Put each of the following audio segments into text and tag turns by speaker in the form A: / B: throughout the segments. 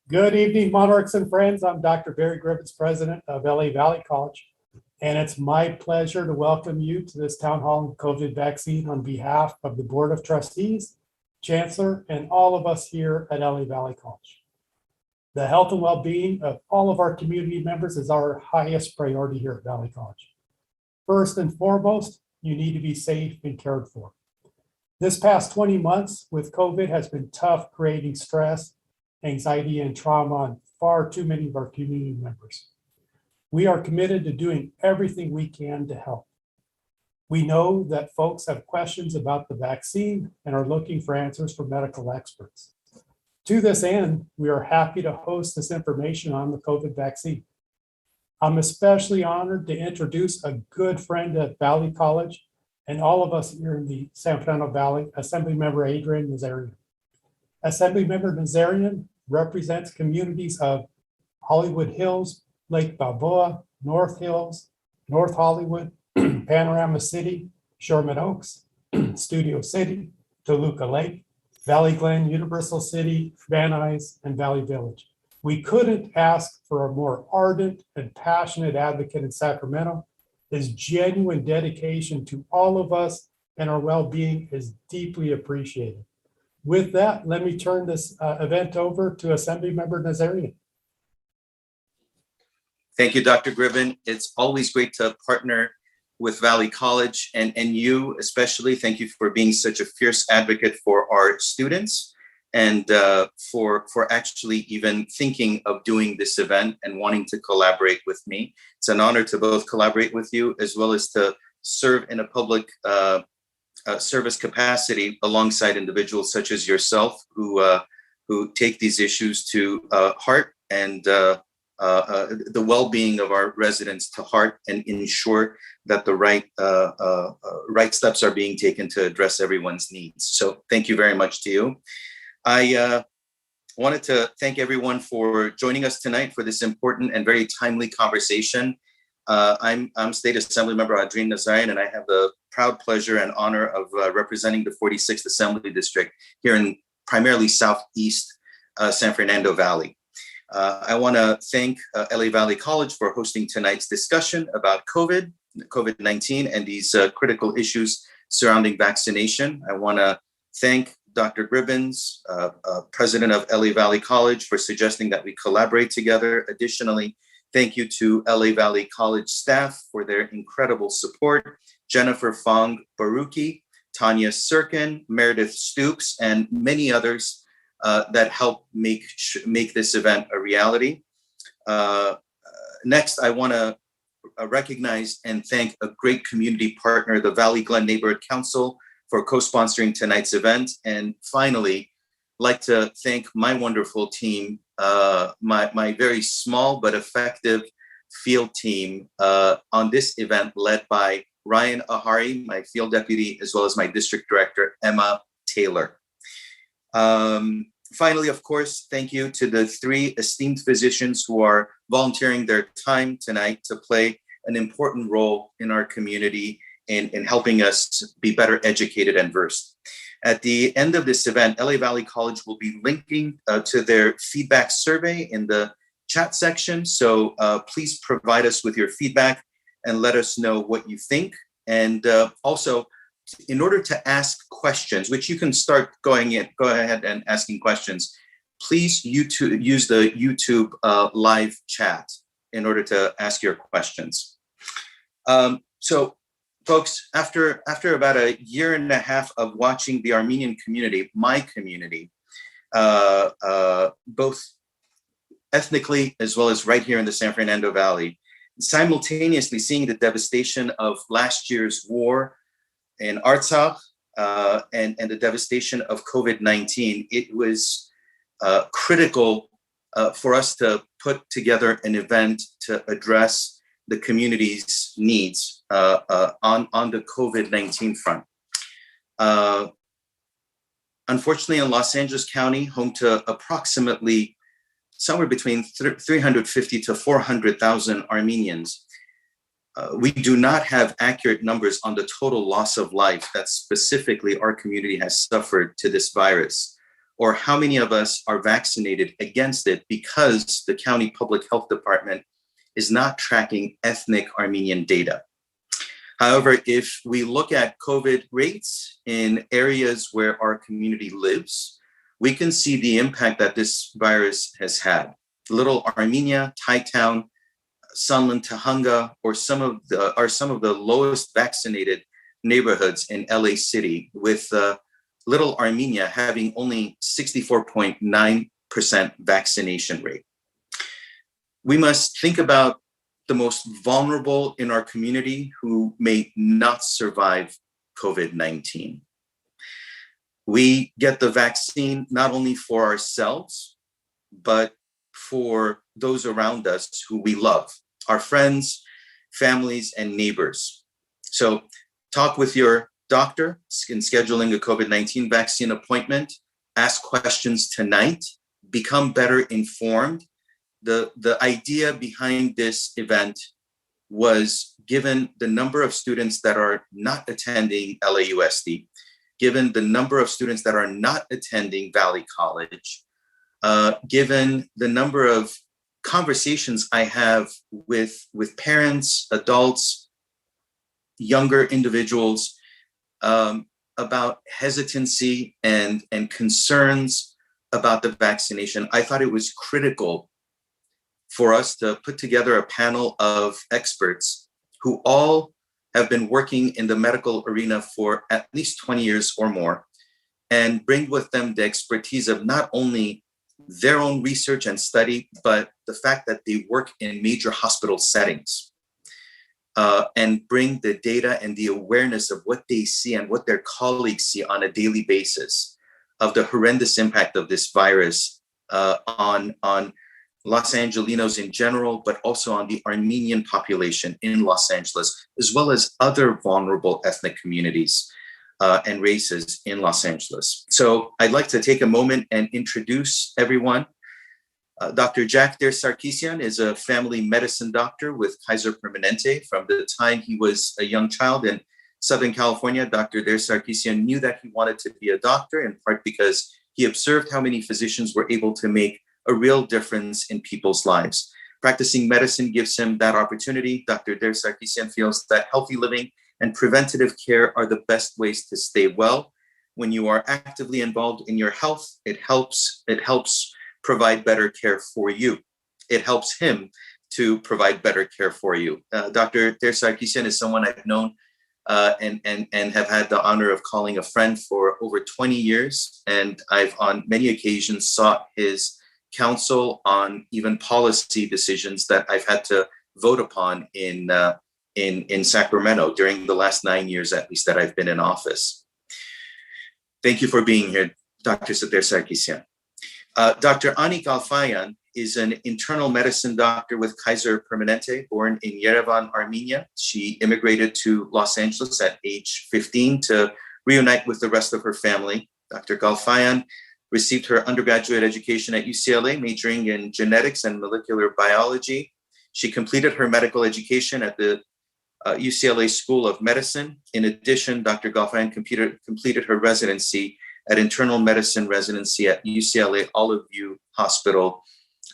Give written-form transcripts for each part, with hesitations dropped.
A: Good evening, Monarchs and friends. I'm Dr. Barry Griffiths, president of LA Valley College, and it's my pleasure to welcome you to this town hall on COVID vaccine on behalf of the Board of Trustees, Chancellor, and all of us here at LA Valley College. The health and well-being of all of our community members is our highest priority here at Valley College. First and foremost, you need to be safe and cared for. This past 20 months with COVID has been tough, creating stress, anxiety, and trauma on far too many of our community members. We are committed to doing everything we can to help. We know that folks have questions about the vaccine and are looking for answers from medical experts. To this end, we are happy to host this information on the COVID vaccine. I'm especially honored to introduce a good friend at Valley College and all of us here in the San Fernando Valley, Assemblymember Adrin Nazarian. Assemblymember Nazarian represents communities of Hollywood Hills, Lake Balboa, North Hills, North Hollywood, Panorama City, Sherman Oaks, Studio City, Toluca Lake, Valley Glen, Universal City, Van Nuys, and Valley Village. We couldn't ask for a more ardent and passionate advocate in Sacramento. His genuine dedication to all of us and our well-being is deeply appreciated. With that, let me turn this event over to Assemblymember Nazarian.
B: Thank you, Dr. Griffin. It's always great to partner with Valley College and you especially. Thank you for being such a fierce advocate for our students and for actually even thinking of doing this event and wanting to collaborate with me. It's an honor to both collaborate with you as well as to serve in a public service capacity alongside individuals such as yourself who take these issues to heart and the well-being of our residents to heart and ensure that the right steps are being taken to address everyone's needs. So thank you very much to you. I wanted to thank everyone for joining us tonight for this important and very timely conversation. I'm State Assemblymember Adrin Nazarian, and I have the proud pleasure and honor of representing the 46th Assembly District here in primarily Southeast San Fernando Valley. I want to thank LA Valley College for hosting tonight's discussion about COVID-19 and these critical issues surrounding vaccination. I want to thank Dr. Gribbins, president of LA Valley College, for suggesting that we collaborate together. Additionally, thank you to LA Valley College staff for their incredible support. Jennifer Fong Baruki, Tanya Sirkin, Meredith Stoops, and many others that help make this event a reality. Next, I want to recognize and thank a great community partner, the Valley Glen Neighborhood Council, for co-sponsoring tonight's event. And finally, like to thank my wonderful team, my very small but effective field team on this event led by Ryan Ahari, my field deputy, as well as my district director, Emma Taylor. Finally, of course, thank you to the three esteemed physicians who are volunteering their time tonight to play an important role in our community in helping us be better educated and versed. At the end of this event, LA Valley College will be linking to their feedback survey in the chat section. So please provide us with your feedback and let us know what you think. And also, in order to ask questions, which you can go ahead and asking questions, please use the YouTube live chat in order to ask your questions. So folks, after about a year and a half of watching the Armenian community, my community, both ethnically as well as right here in the San Fernando Valley, simultaneously seeing the devastation of last year's war in Artsakh and the devastation of COVID-19, it was critical for us to put together an event to address the community's needs on the COVID-19 front. Unfortunately, in Los Angeles County, home to approximately somewhere between 350 to 400,000 Armenians, we do not have accurate numbers on the total loss of life that specifically our community has suffered to this virus. or how many of us are vaccinated against it because the county public health department is not tracking ethnic Armenian data. However, if we look at COVID rates in areas where our community lives, we can see the impact that this virus has had. Little Armenia, Thai Town, Sunland, Tahunga, are some of the lowest vaccinated neighborhoods in LA City, with Little Armenia having only 64.9% vaccination rate. We must think about the most vulnerable in our community who may not survive COVID-19. We get the vaccine not only for ourselves, but for those around us who we love, our friends, families, and neighbors. So talk with your doctor in scheduling a COVID-19 vaccine appointment, ask questions tonight, become better informed. The idea behind this event was, given the number of students that are not attending LAUSD, given the number of students that are not attending Valley College, given the number of conversations I have with parents, adults, younger individuals, about hesitancy and concerns about the vaccination, I thought it was critical for us to put together a panel of experts who all have been working in the medical arena for at least 20 years or more, and bring with them the expertise of not only their own research and study, but the fact that they work in major hospital settings, and bring the data and the awareness of what they see and what their colleagues see on a daily basis of the horrendous impact of this virus on Los Angelinos in general, but also on the Armenian population in Los Angeles, as well as other vulnerable ethnic communities and races in Los Angeles. So I'd like to take a moment and introduce everyone. Dr. Jack Der Sarkisian is a family medicine doctor with Kaiser Permanente. From the time he was a young child in Southern California, Dr. Der Sarkisian knew that he wanted to be a doctor, in part because he observed how many physicians were able to make a real difference in people's lives. Practicing medicine gives him that opportunity. Dr. Der Sarkisian feels that healthy living and preventative care are the best ways to stay well. When you are actively involved in your health, it helps provide better care for you. It helps him to provide better care for you. Dr. Der Sarkisian is someone I've known and have had the honor of calling a friend for over 20 years. And I've on many occasions sought his counsel on even policy decisions that I've had to vote upon in Sacramento during the last 9 years, at least, that I've been in office. Thank you for being here, Dr. Der Sarkisian. Dr. Ani Galfayan is an internal medicine doctor with Kaiser Permanente, born in Yerevan, Armenia. She immigrated to Los Angeles at age 15 to reunite with the rest of her family. Dr. Galfayan received her undergraduate education at UCLA, majoring in genetics and molecular biology. She completed her medical education at the UCLA School of Medicine. In addition, Dr. Galfayan completed her residency at internal medicine residency at UCLA Olive View Hospital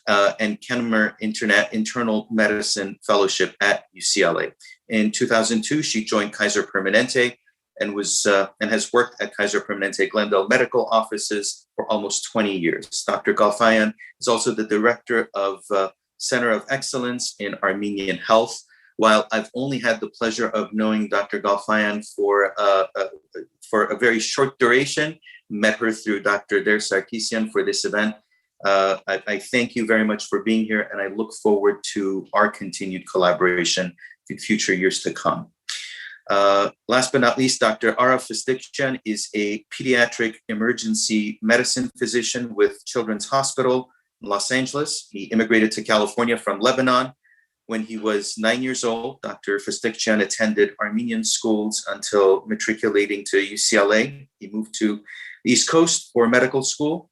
B: and Kennemer Internal Medicine Fellowship at UCLA. In 2002, she joined Kaiser Permanente and has worked at Kaiser Permanente Glendale medical offices for almost 20 years. Dr. Galfayan is also the director of Center of Excellence in Armenian Health. While I've only had the pleasure of knowing Dr. Galfayan for a very short duration, met her through Dr. Der Sarkisian for this event, I thank you very much for being here, and I look forward to our continued collaboration in future years to come. Last but not least, Dr. Ara Fistikyan is a pediatric emergency medicine physician with Children's Hospital in Los Angeles. He immigrated to California from Lebanon. When he was 9 years old, Dr. Fistikyan attended Armenian schools until matriculating to UCLA. He moved to the East Coast for medical school,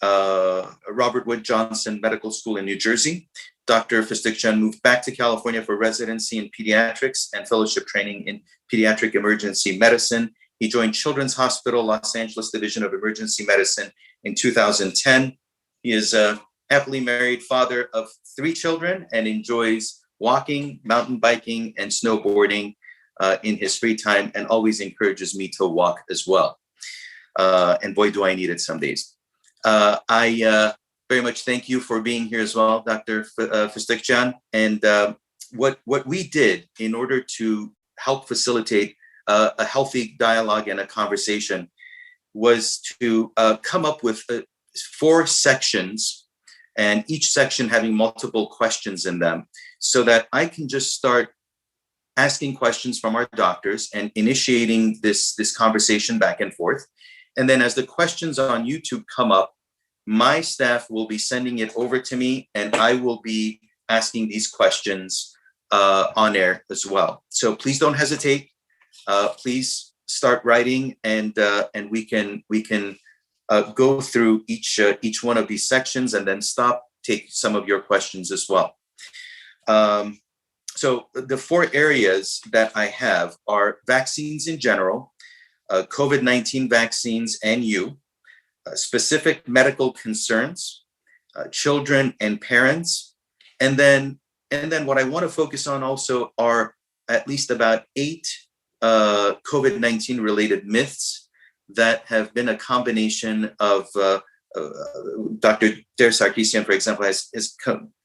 B: Robert Wood Johnson Medical School in New Jersey. Dr. Fistikyan moved back to California for residency in pediatrics and fellowship training in pediatric emergency medicine. He joined Children's Hospital, Los Angeles Division of Emergency Medicine in 2010. He is a happily married father of 3 children and enjoys walking, mountain biking, and snowboarding in his free time, and always encourages me to walk as well. And boy, do I need it some days. I very much thank you for being here as well, Dr. Fistikjan. And what we did in order to help facilitate a healthy dialogue and a conversation was to come up with 4 sections, and each section having multiple questions in them, so that I can just start asking questions from our doctors and initiating this conversation back and forth. And then as the questions on YouTube come up, my staff will be sending it over to me, and I will be asking these questions on air as well. So please don't hesitate. Please start writing, and we can go through each one of these sections, and then take some of your questions as well. So the 4 areas that I have are vaccines in general, COVID-19 vaccines and specific medical concerns, children and parents, and then what I want to focus on also are at least about 8 COVID-19 related myths that have been a combination of Dr. Der Sarkisian, for example, has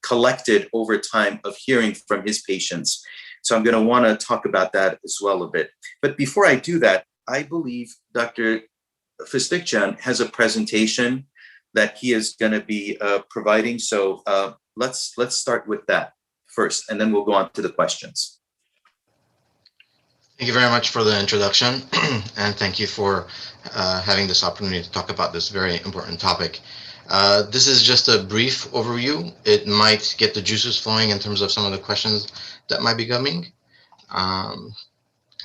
B: collected over time of hearing from his patients. So I'm going to want to talk about that as well a bit. But before I do that, I believe Dr. Fistikjan has a presentation that he is going to be providing. So let's start with that first, and then we'll go on to the questions.
C: Thank you very much for the introduction, and thank you for having this opportunity to talk about this very important topic. This is just a brief overview. It might get the juices flowing in terms of some of the questions that might be coming.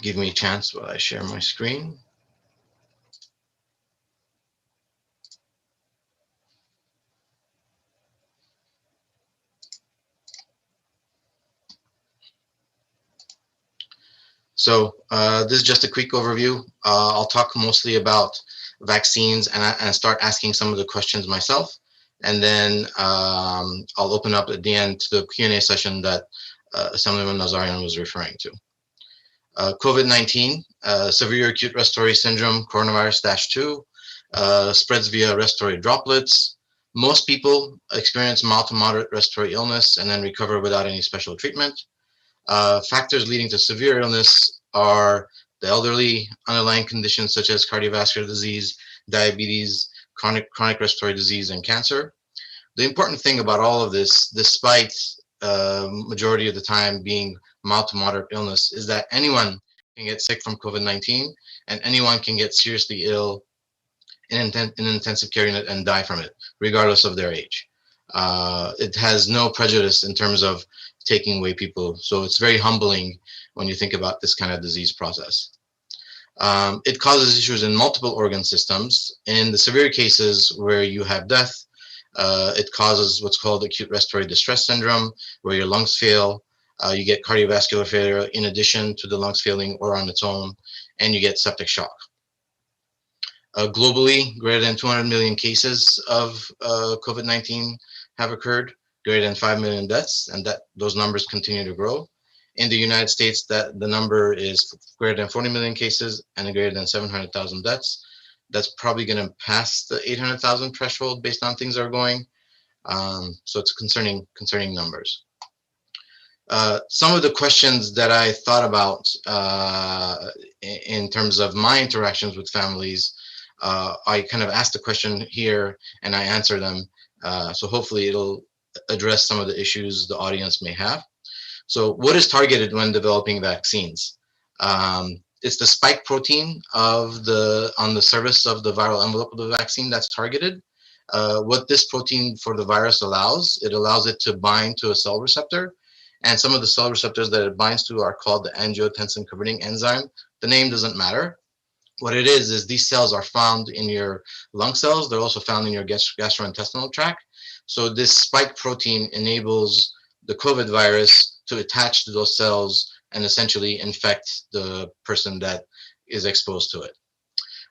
C: Give me a chance while I share my screen. So this is just a quick overview. I'll talk mostly about vaccines and start asking some of the questions myself. And then I'll open up at the end to the Q&A session that Assemblymember Nazarian was referring to. COVID-19, severe acute respiratory syndrome, coronavirus-2, spreads via respiratory droplets. Most people experience mild to moderate respiratory illness and then recover without any special treatment. Factors leading to severe illness are the elderly, underlying conditions such as cardiovascular disease, diabetes, chronic respiratory disease, and cancer. The important thing about all of this, despite majority of the time being mild to moderate illness, is that anyone can get sick from COVID-19, and anyone can get seriously ill in an intensive care unit and die from it, regardless of their age. It has no prejudice in terms of taking away people. So it's very humbling when you think about this kind of disease process. It causes issues in multiple organ systems. In the severe cases where you have death, it causes what's called acute respiratory distress syndrome, where your lungs fail, you get cardiovascular failure in addition to the lungs failing or on its own, and you get septic shock. Globally, greater than 200 million cases of COVID-19 have occurred, greater than 5 million deaths, and those numbers continue to grow. In the United States, the number is greater than 40 million cases and greater than 700,000 deaths. That's probably going to pass the 800,000 threshold based on things are going. So it's concerning numbers. Some of the questions that I thought about in terms of my interactions with families, I kind of asked the question here and I answer them. So hopefully it'll address some of the issues the audience may have. So what is targeted when developing vaccines? It's the spike protein on the surface of the viral envelope of the vaccine that's targeted. What this protein for the virus allows it to bind to a cell receptor. And some of the cell receptors that it binds to are called the angiotensin converting enzyme. The name doesn't matter. What it is these cells are found in your lung cells. They're also found in your gastrointestinal tract. So this spike protein enables the COVID virus to attach to those cells and essentially infect the person that is exposed to it.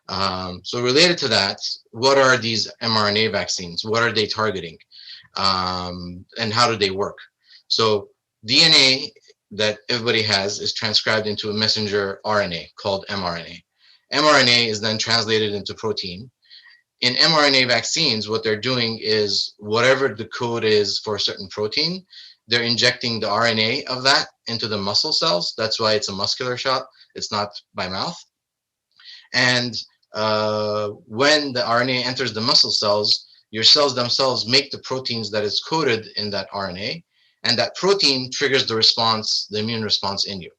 C: So related to that, what are these mRNA vaccines? What are they targeting? And how do they work? So DNA that everybody has is transcribed into a messenger RNA called mRNA. mRNA is then translated into protein. In mRNA vaccines, what they're doing is whatever the code is for a certain protein, they're injecting the RNA of that into the muscle cells. That's why it's a muscular shot. It's not by mouth. And when the RNA enters the muscle cells, your cells themselves make the proteins that is coded in that RNA, and that protein triggers the response, the immune response in you.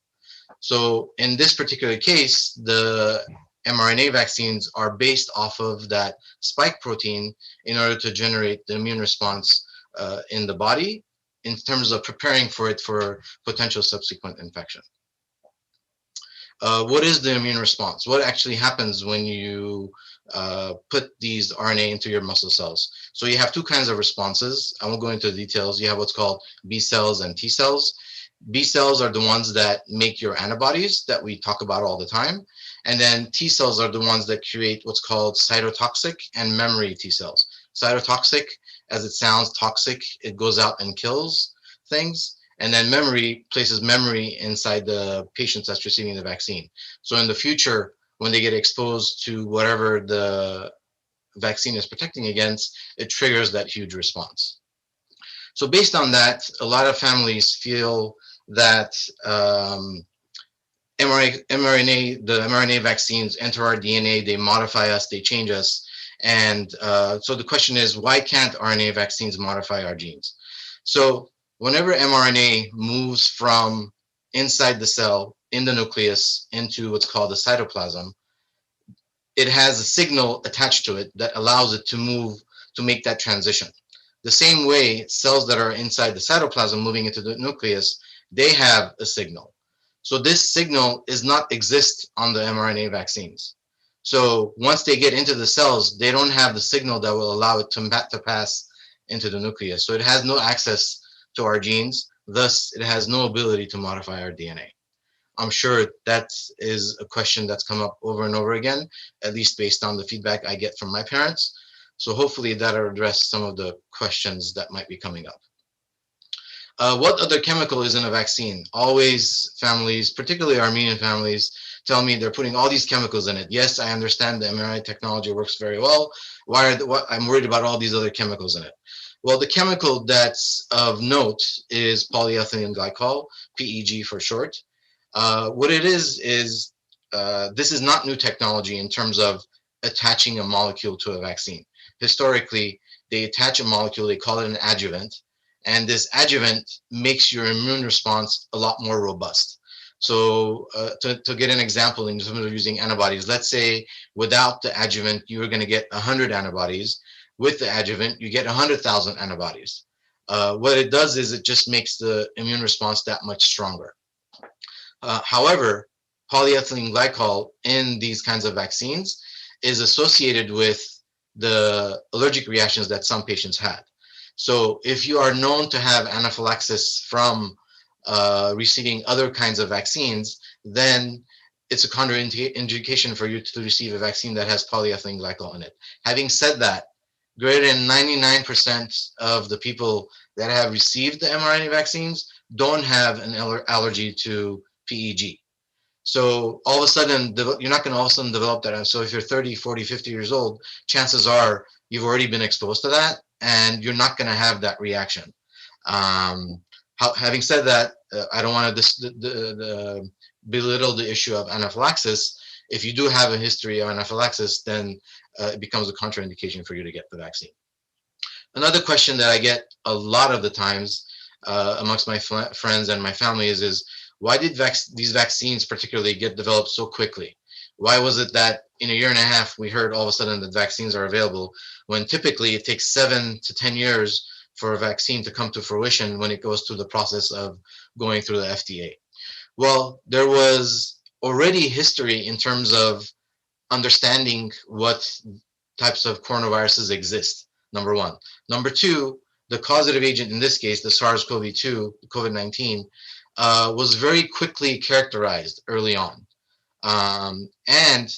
C: So in this particular case, the mRNA vaccines are based off of that spike protein in order to generate the immune response in the body in terms of preparing for it for potential subsequent infection. What is the immune response? What actually happens when you put these RNA into your muscle cells? So you have two kinds of responses. I won't go into the details. You have what's called B cells and T cells. B cells are the ones that make your antibodies that we talk about all the time. And then T cells are the ones that create what's called cytotoxic and memory T cells. Cytotoxic, as it sounds, toxic, it goes out and kills things. And then memory places memory inside the patients that's receiving the vaccine. So in the future, when they get exposed to whatever the vaccine is protecting against, it triggers that huge response. So based on that, a lot of families feel that the mRNA vaccines enter our DNA, they modify us, they change us. And so the question is, why can't RNA vaccines modify our genes? So whenever mRNA moves from inside the cell, in the nucleus, into what's called the cytoplasm, it has a signal attached to it that allows it to move, to make that transition. The same way cells that are inside the cytoplasm moving into the nucleus, they have a signal. So this signal does not exist on the mRNA vaccines. So once they get into the cells, they don't have the signal that will allow it to pass into the nucleus. So it has no access to our genes. Thus, it has no ability to modify our DNA. I'm sure that is a question that's come up over and over again, at least based on the feedback I get from my parents. So hopefully that'll address some of the questions that might be coming up. What other chemical is in a vaccine? Always families, particularly Armenian families, tell me they're putting all these chemicals in it. Yes, I understand the mRNA technology works very well. I'm worried about all these other chemicals in it. Well, the chemical that's of note is polyethylene glycol, PEG for short. What it is this is not new technology in terms of attaching a molecule to a vaccine. Historically, they attach a molecule, they call it an adjuvant, and this adjuvant makes your immune response a lot more robust. So to get an example in terms of using antibodies, let's say without the adjuvant, you were going to get 100 antibodies. With the adjuvant, you get 100,000 antibodies. What it does is it just makes the immune response that much stronger. However, polyethylene glycol in these kinds of vaccines is associated with the allergic reactions that some patients had. So if you are known to have anaphylaxis from receiving other kinds of vaccines, then it's a contraindication for you to receive a vaccine that has polyethylene glycol in it. Having said that, greater than 99% of the people that have received the mRNA vaccines don't have an allergy to PEG. So all of a sudden, you're not going to all of a sudden develop that. So if you're 30, 40, 50 years old, chances are you've already been exposed to that and you're not going to have that reaction. Having said that, I don't want to belittle the issue of anaphylaxis. If you do have a history of anaphylaxis, then it becomes a contraindication for you to get the vaccine. Another question that I get a lot of the times amongst my friends and my family is why did these vaccines particularly get developed so quickly? Why was it that in a year and a half, we heard all of a sudden that vaccines are available when typically it takes 7 to 10 years for a vaccine to come to fruition when it goes through the process of going through the FDA? Well, there was already history in terms of understanding what types of coronaviruses exist, number one. Number two, the causative agent in this case, the SARS-CoV-2, COVID-19, was very quickly characterized early on. And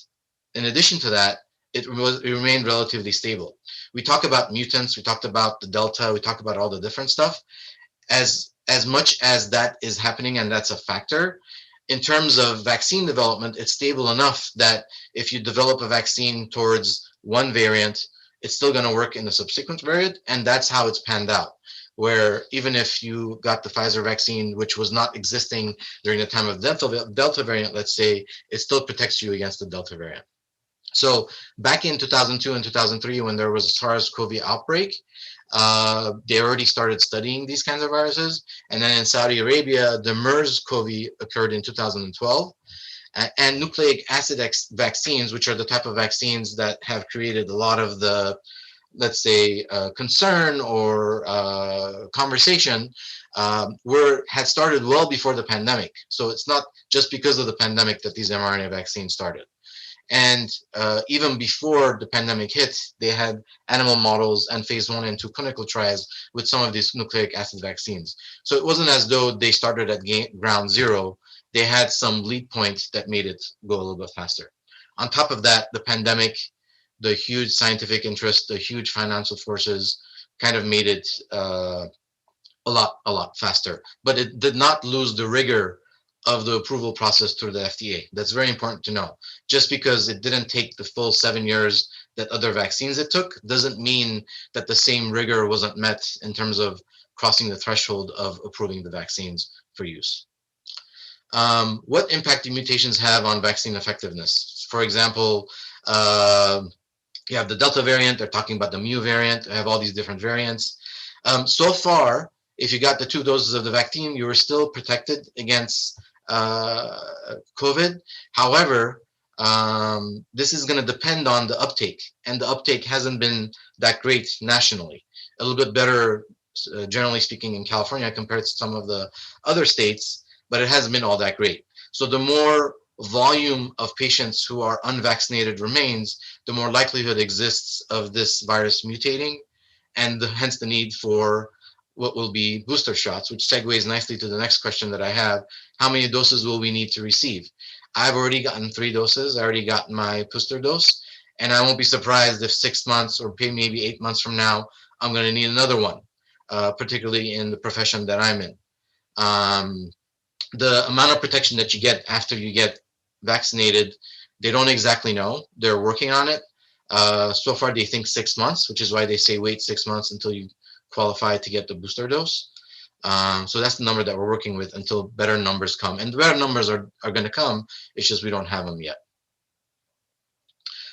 C: in addition to that, it remained relatively stable. We talk about mutants, we talked about the Delta, we talked about all the different stuff. As much as that is happening and that's a factor, in terms of vaccine development, it's stable enough that if you develop a vaccine towards one variant, it's still going to work in the subsequent variant. And that's how it's panned out, where even if you got the Pfizer vaccine, which was not existing during the time of Delta variant, let's say, it still protects you against the Delta variant. So back in 2002 and 2003, when there was a SARS-CoV outbreak, they already started studying these kinds of viruses. And then in Saudi Arabia, the MERS-CoV occurred in 2012. And nucleic acid vaccines, which are the type of vaccines that have created a lot of the, let's say, concern or conversation, had started well before the pandemic. So it's not just because of the pandemic that these mRNA vaccines started. And even before the pandemic hit, they had animal models and phase 1 and 2 clinical trials with some of these nucleic acid vaccines. So it wasn't as though they started at ground zero. They had some lead points that made it go a little bit faster. On top of that, the pandemic, the huge scientific interest, the huge financial forces kind of made it a lot faster. But it did not lose the rigor of the approval process through the FDA. That's very important to know. Just because it didn't take the full 7 years that other vaccines it took doesn't mean that the same rigor wasn't met in terms of crossing the threshold of approving the vaccines for use. What impact do mutations have on vaccine effectiveness? For example, you have the Delta variant, they're talking about the Mu variant, they have all these different variants. So far, if you got the 2 doses of the vaccine, you were still protected against COVID. However, this is going to depend on the uptake, and the uptake hasn't been that great nationally. A little bit better, generally speaking, in California compared to some of the other states, but it hasn't been all that great. So the more volume of patients who are unvaccinated remains, the more likelihood exists of this virus mutating, and hence the need for what will be booster shots, which segues nicely to the next question that I have. How many doses will we need to receive? I've already gotten 3 doses. I already got my booster dose, and I won't be surprised if 6 months or maybe 8 months from now, I'm going to need another one, particularly in the profession that I'm in. The amount of protection that you get after you get vaccinated, they don't exactly know. They're working on it. So far, they think 6 months, which is why they say wait 6 months until you qualify to get the booster dose. So that's the number that we're working with until better numbers come. And the better numbers are going to come. It's just we don't have them yet.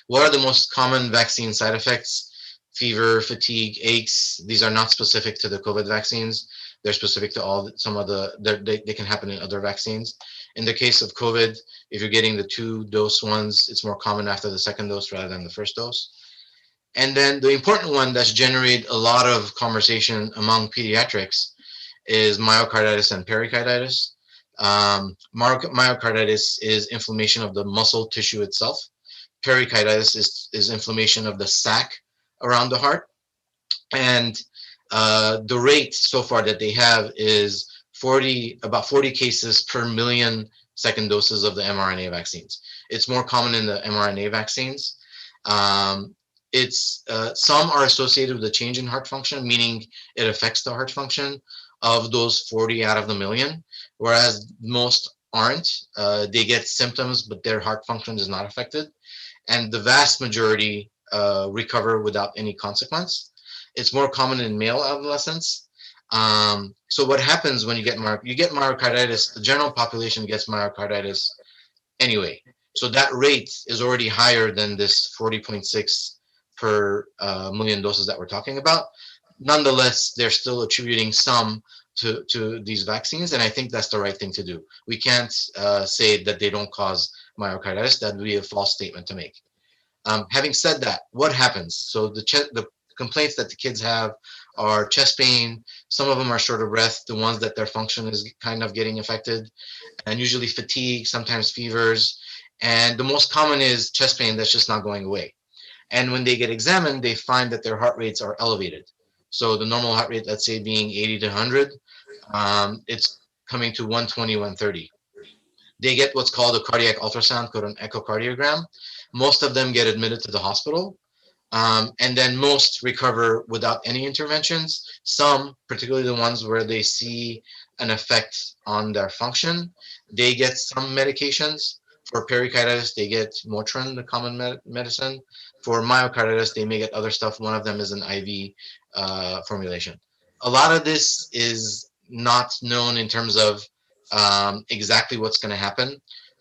C: What are the most common vaccine side effects? Fever, fatigue, aches. These are not specific to the COVID vaccines. They're specific to some of the, they can happen in other vaccines. In the case of COVID, if you're getting the 2-dose ones, it's more common after the 2nd dose rather than the 1st dose. And then the important one that's generated a lot of conversation among pediatrics is myocarditis and pericarditis. Myocarditis is inflammation of the muscle tissue itself. Pericarditis is inflammation of the sac around the heart. And the rate so far that they have is about 40 cases per million 2nd doses of the mRNA vaccines. It's more common in the mRNA vaccines. Some are associated with a change in heart function, meaning it affects the heart function of those 40 out of the million, whereas most aren't. They get symptoms, but their heart function is not affected. And the vast majority recover without any consequence. It's more common in male adolescents. So what happens when you get myocarditis, the general population gets myocarditis anyway. So that rate is already higher than this 40.6 per million doses that we're talking about. Nonetheless, they're still attributing some to these vaccines, and I think that's the right thing to do. We can't say that they don't cause myocarditis. That would be a false statement to make. Having said that, what happens? So the complaints that the kids have are chest pain. Some of them are short of breath, the ones that their function is kind of getting affected, and usually fatigue, sometimes fevers. And the most common is chest pain that's just not going away. And when they get examined, they find that their heart rates are elevated. So the normal heart rate, let's say being 80 to 100, it's coming to 120, 130. They get what's called a cardiac ultrasound, called an echocardiogram. Most of them get admitted to the hospital. And then most recover without any interventions. Some, particularly the ones where they see an effect on their function, they get some medications. For pericarditis, they get Motrin, the common medicine. For myocarditis, they may get other stuff. One of them is an IV formulation. A lot of this is not known in terms of exactly what's going to happen.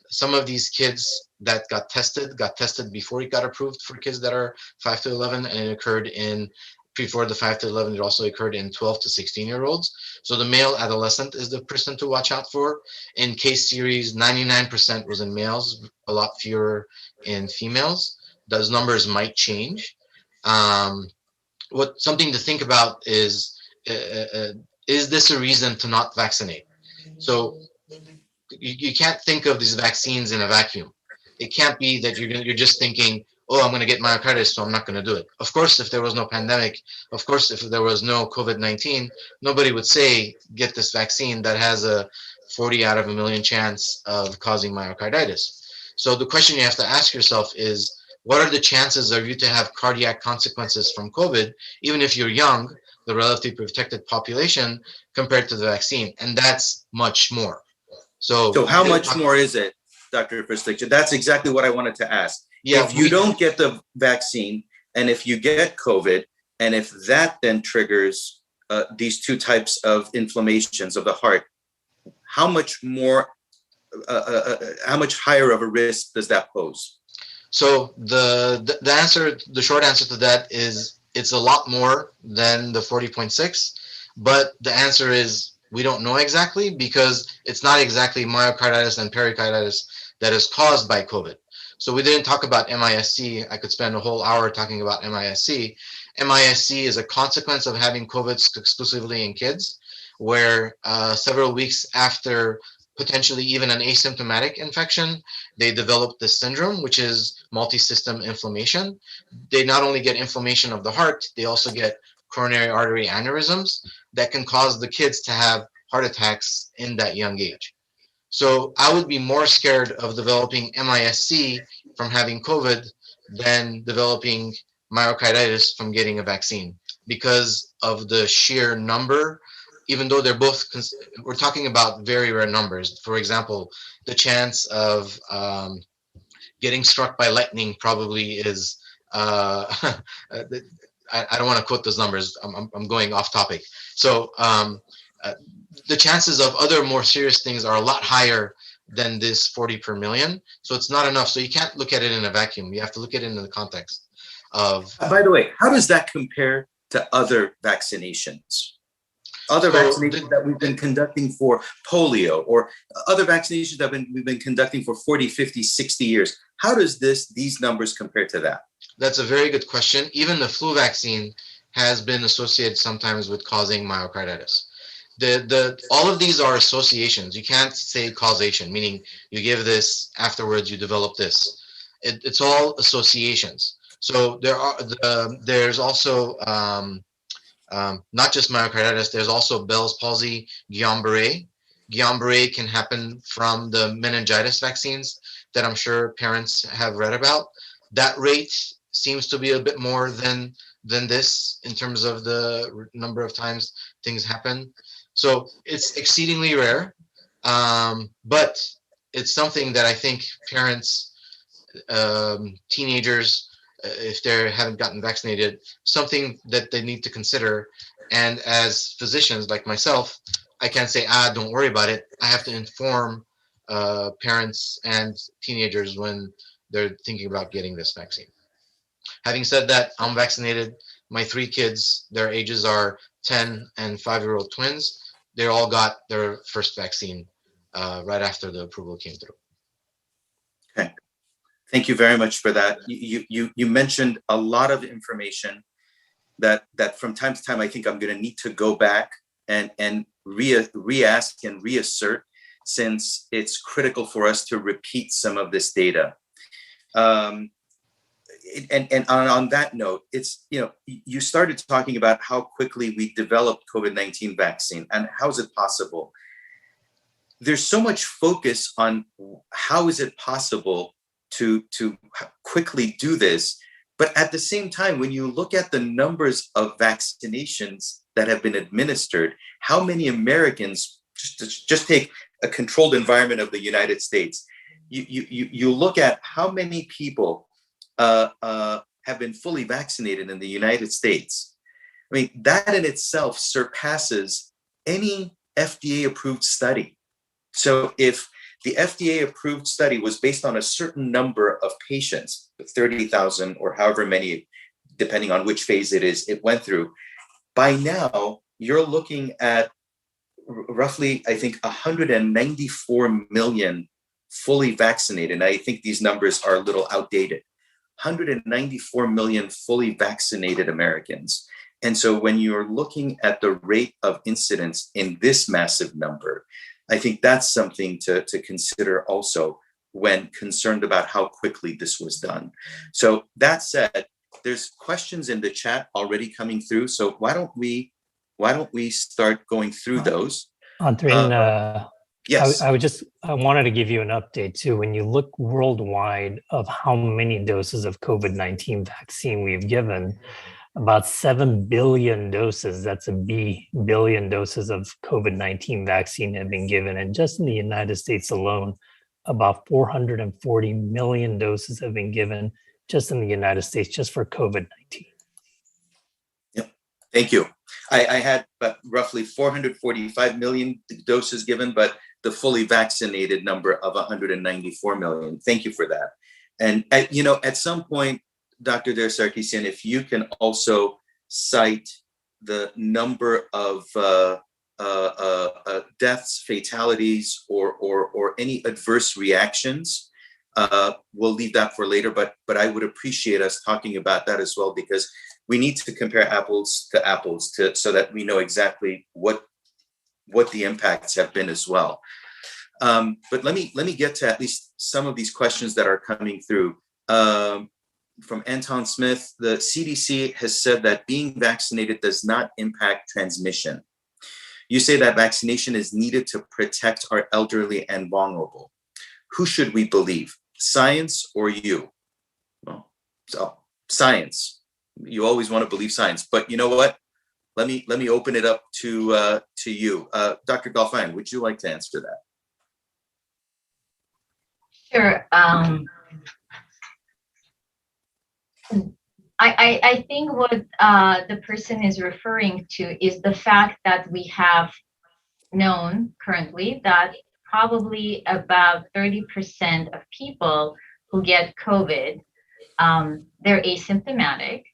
C: Some of these kids that got tested before it got approved for kids that are 5 to 11, and it occurred in before the 5 to 11, it also occurred in 12 to 16-year-olds. So the male adolescent is the person to watch out for. In case series, 99% was in males, a lot fewer in females. Those numbers might change. Something to think about is this a reason to not vaccinate? So you can't think of these vaccines in a vacuum. It can't be that you're just thinking, oh, I'm going to get myocarditis, so I'm not going to do it. Of course, if there was no pandemic, of course, if there was no COVID-19, nobody would say, get this vaccine that has a 40 out of a million chance of causing myocarditis. So the question you have to ask yourself is, what are the chances of you to have cardiac consequences from COVID, even if you're young, the relatively protected population, compared to the vaccine? And that's much more.
B: So how much more is it, Dr. Prislicha? That's exactly what I wanted to ask. Yeah, if you don't get the vaccine, and if you get COVID, and if that then triggers these two types of inflammations of the heart, how much more, how much higher of a risk does that pose?
C: So the short answer to that is it's a lot more than the 40.6, but the answer is we don't know exactly, because it's not exactly myocarditis and pericarditis that is caused by COVID. So we didn't talk about MIS-C. I could spend a whole hour talking about MIS-C. MIS-C is a consequence of having COVID exclusively in kids, where several weeks after potentially even an asymptomatic infection, they develop this syndrome, which is multi-system inflammation. They not only get inflammation of the heart, they also get coronary artery aneurysms that can cause the kids to have heart attacks in that young age. So I would be more scared of developing MIS-C from having COVID than developing myocarditis from getting a vaccine, because of the sheer number. Even though they're both, we're talking about very rare numbers. For example, the chance of getting struck by lightning probably is, I don't want to quote those numbers. I'm going off topic. So the chances of other more serious things are a lot higher than this 40 per million. So it's not enough. So you can't look at it in a vacuum. You have to look at it in the context of.
B: By the way, how does that compare to other vaccinations? Other vaccinations that we've been conducting for polio, or other vaccinations that we've been conducting for 40, 50, 60 years. How does these numbers compare to that?
C: That's a very good question. Even the flu vaccine has been associated sometimes with causing myocarditis. All of these are associations. You can't say causation, meaning you give this, afterwards you develop this. It's all associations. So there's also not just myocarditis, there's also Bell's palsy, Guillain-Barré. Guillain-Barré can happen from the meningitis vaccines that I'm sure parents have read about. That rate seems to be a bit more than this in terms of the number of times things happen. So it's exceedingly rare, but it's something that I think parents, teenagers, if they haven't gotten vaccinated, something that they need to consider. And as physicians like myself, I can't say, don't worry about it. I have to inform parents and teenagers when they're thinking about getting this vaccine. Having said that, I'm vaccinated. My 3 kids, their ages are 10 and 5-year-old twins. They all got their first vaccine right after the approval came through.
B: Okay. Thank you very much for that. You mentioned a lot of information that from time to time I think I'm going to need to go back and re-ask and reassert, since it's critical for us to repeat some of this data. And on that note, it's, you started talking about how quickly we developed COVID-19 vaccine and how is it possible? There's so much focus on how is it possible quickly do this. But at the same time, when you look at the numbers of vaccinations that have been administered, how many Americans, just take a controlled environment of the United States, you look at how many people have been fully vaccinated in the United States. I mean, that in itself surpasses any FDA-approved study. So if the FDA-approved study was based on a certain number of patients, 30,000 or however many, depending on which phase it went through, by now you're looking at roughly, I think, 194 million fully vaccinated. And I think these numbers are a little outdated. 194 million fully vaccinated Americans. And so when you're looking at the rate of incidence in this massive number, I think that's something to consider also when concerned about how quickly this was done. So that said, there's questions in the chat already coming through. So why don't we start going through those?
D: Adrin,
B: yes.
D: I wanted to give you an update too. When you look worldwide of how many doses of COVID-19 vaccine we've given, about 7 billion doses, that's a B, billion doses of COVID-19 vaccine have been given. And just in the United States alone, about 440 million doses have been given just in the United States, just for COVID-19.
B: Yep. Thank you. I had roughly 445 million doses given, but the fully vaccinated number of 194 million. Thank you for that. And at some point, Dr. Der Sarkisian, if you can also cite the number of deaths, fatalities, or any adverse reactions, we'll leave that for later. But I would appreciate us talking about that as well, because we need to compare apples to apples so that we know exactly what the impacts have been as well. But let me get to at least some of these questions that are coming through. From Anton Smith, the CDC has said that being vaccinated does not impact transmission. You say that vaccination is needed to protect our elderly and vulnerable. Who should we believe, science or you? Well, so science. You always want to believe science, but you know what? Let me open it up to you, Dr. Galfine. Would you like to answer that?
E: Sure. I think what the person is referring to is the fact that we have known currently that probably about 30% of people who get COVID, they're asymptomatic,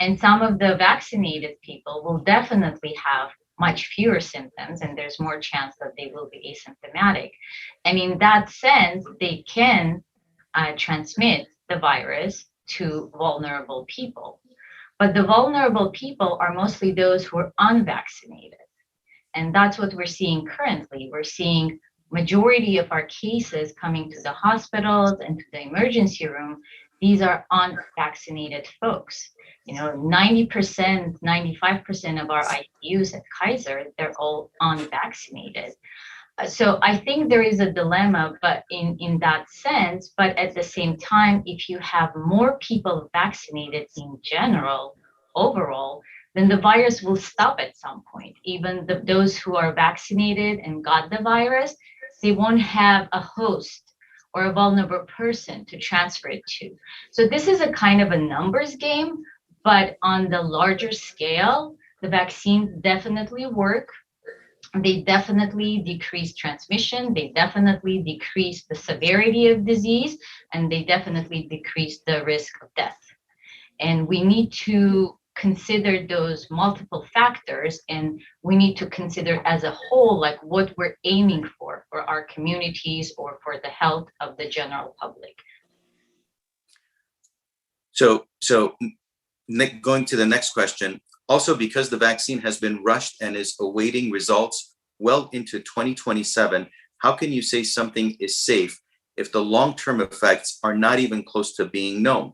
E: and some of the vaccinated people will definitely have much fewer symptoms, and there's more chance that they will be asymptomatic. And in that sense, they can transmit the virus to vulnerable people. But the vulnerable people are mostly those who are unvaccinated. And that's what we're seeing currently. We're seeing majority of our cases coming to the hospitals and to the emergency room. These are unvaccinated folks. 90%, 95% of our ICUs at Kaiser, they're all unvaccinated. So I think there is a dilemma, but in that sense, but at the same time, if you have more people vaccinated in general, overall, then the virus will stop at some point. Even those who are vaccinated and got the virus, they won't have a host or a vulnerable person to transfer it to. So this is a kind of a numbers game, but on the larger scale, the vaccines definitely work. They definitely decrease transmission, they definitely decrease the severity of disease, and they definitely decrease the risk of death. And we need to consider those multiple factors, and we need to consider as a whole, like what we're aiming for our communities or for the health of the general public.
B: So going to the next question, also because the vaccine has been rushed and is awaiting results well into 2027, how can you say something is safe if the long-term effects are not even close to being known?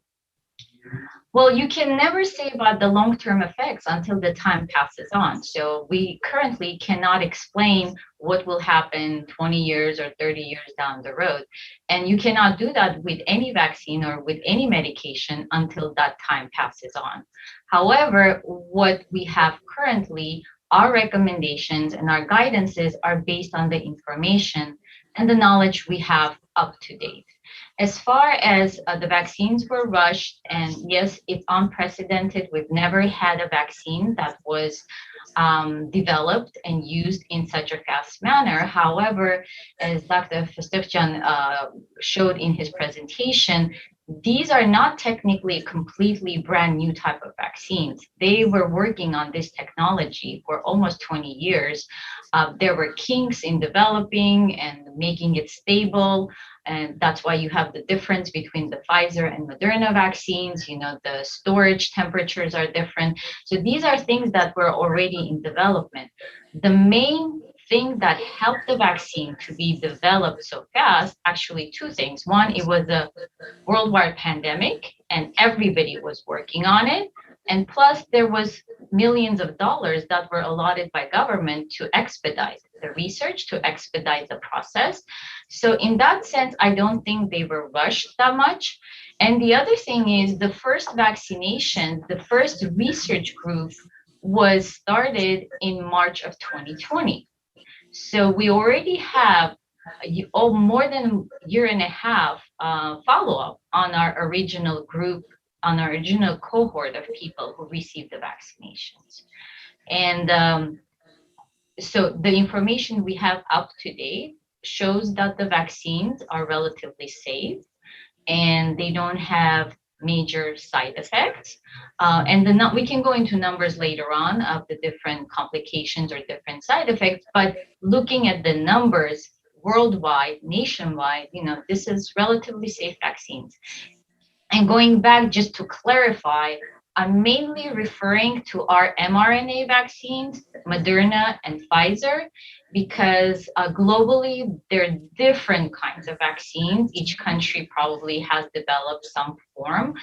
E: Well, you can never say about the long-term effects until the time passes on. So we currently cannot explain what will happen 20 years or 30 years down the road. And you cannot do that with any vaccine or with any medication until that time passes on. However, what we have currently, our recommendations and our guidances are based on the information and the knowledge we have up to date. As far as the vaccines were rushed, and yes, it's unprecedented. We've never had a vaccine that was developed and used in such a fast manner. However, as Dr. Festevcan showed in his presentation, these are not technically completely brand new type of vaccines. They were working on this technology for almost 20 years. There were kinks in developing and making it stable. And that's why you have the difference between the Pfizer and Mrna vaccines. You know, the storage temperatures are different. So these are things that were already in development. The main thing that helped the vaccine to be developed so fast, actually two things. One, it was a worldwide pandemic and everybody was working on it. And plus there was millions of dollars that were allotted by government to expedite the research, to expedite the process. So in that sense, I don't think they were rushed that much. And the other thing is the first vaccination, the first research group was started in March of 2020. So we already have more than a year and a half follow-up on our original group, on our original cohort of people who received the vaccinations. And so the information we have up to date shows that the vaccines are relatively safe and they don't have major side effects. We can go into numbers later on of the different complications or different side effects, but looking at the numbers worldwide, nationwide, you know, this is relatively safe vaccines. And going back, just to clarify, I'm mainly referring to our mRNA vaccines, Moderna and Pfizer, because globally, there are different kinds of vaccines. Each country probably has developed some form.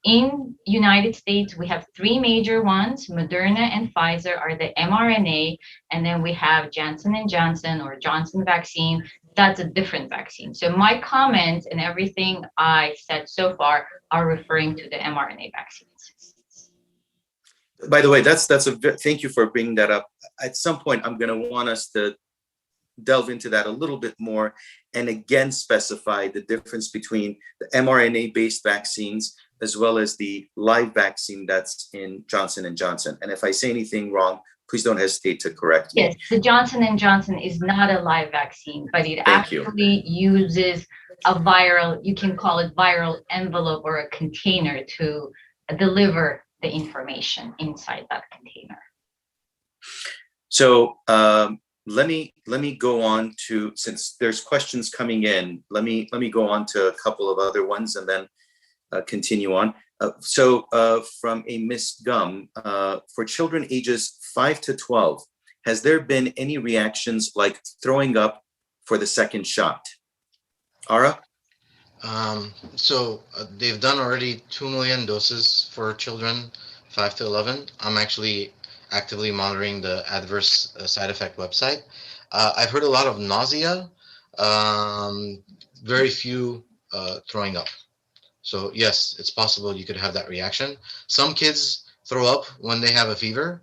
E: In United States, we have three major ones. Moderna and Pfizer are the mRNA, and then we have Johnson & Johnson or Johnson vaccine. That's a different vaccine. So my comments and everything I said so far are referring to the mRNA vaccines.
B: By the way, thank you for bringing that up. At some point, I'm going to want us to delve into that a little bit more and again specify the difference between the mRNA-based vaccines as well as the live vaccine that's in Johnson & Johnson. And if I say anything wrong, please don't hesitate to correct me.
E: Yes, the Johnson & Johnson is not a live vaccine, but it actually uses a viral, you can call it viral envelope or a container to deliver the information inside that container.
B: So let me go on to, since there's questions coming in, let me go on to a couple of other ones and then continue on. From a Miss Gum, for children ages 5 to 12, has there been any reactions like throwing up for the second shot? Ara?
C: They've done already 2 million doses for children 5 to 11. I'm actually actively monitoring the adverse side effect website. I've heard a lot of nausea, very few throwing up. So yes, it's possible you could have that reaction. Some kids throw up when they have a fever.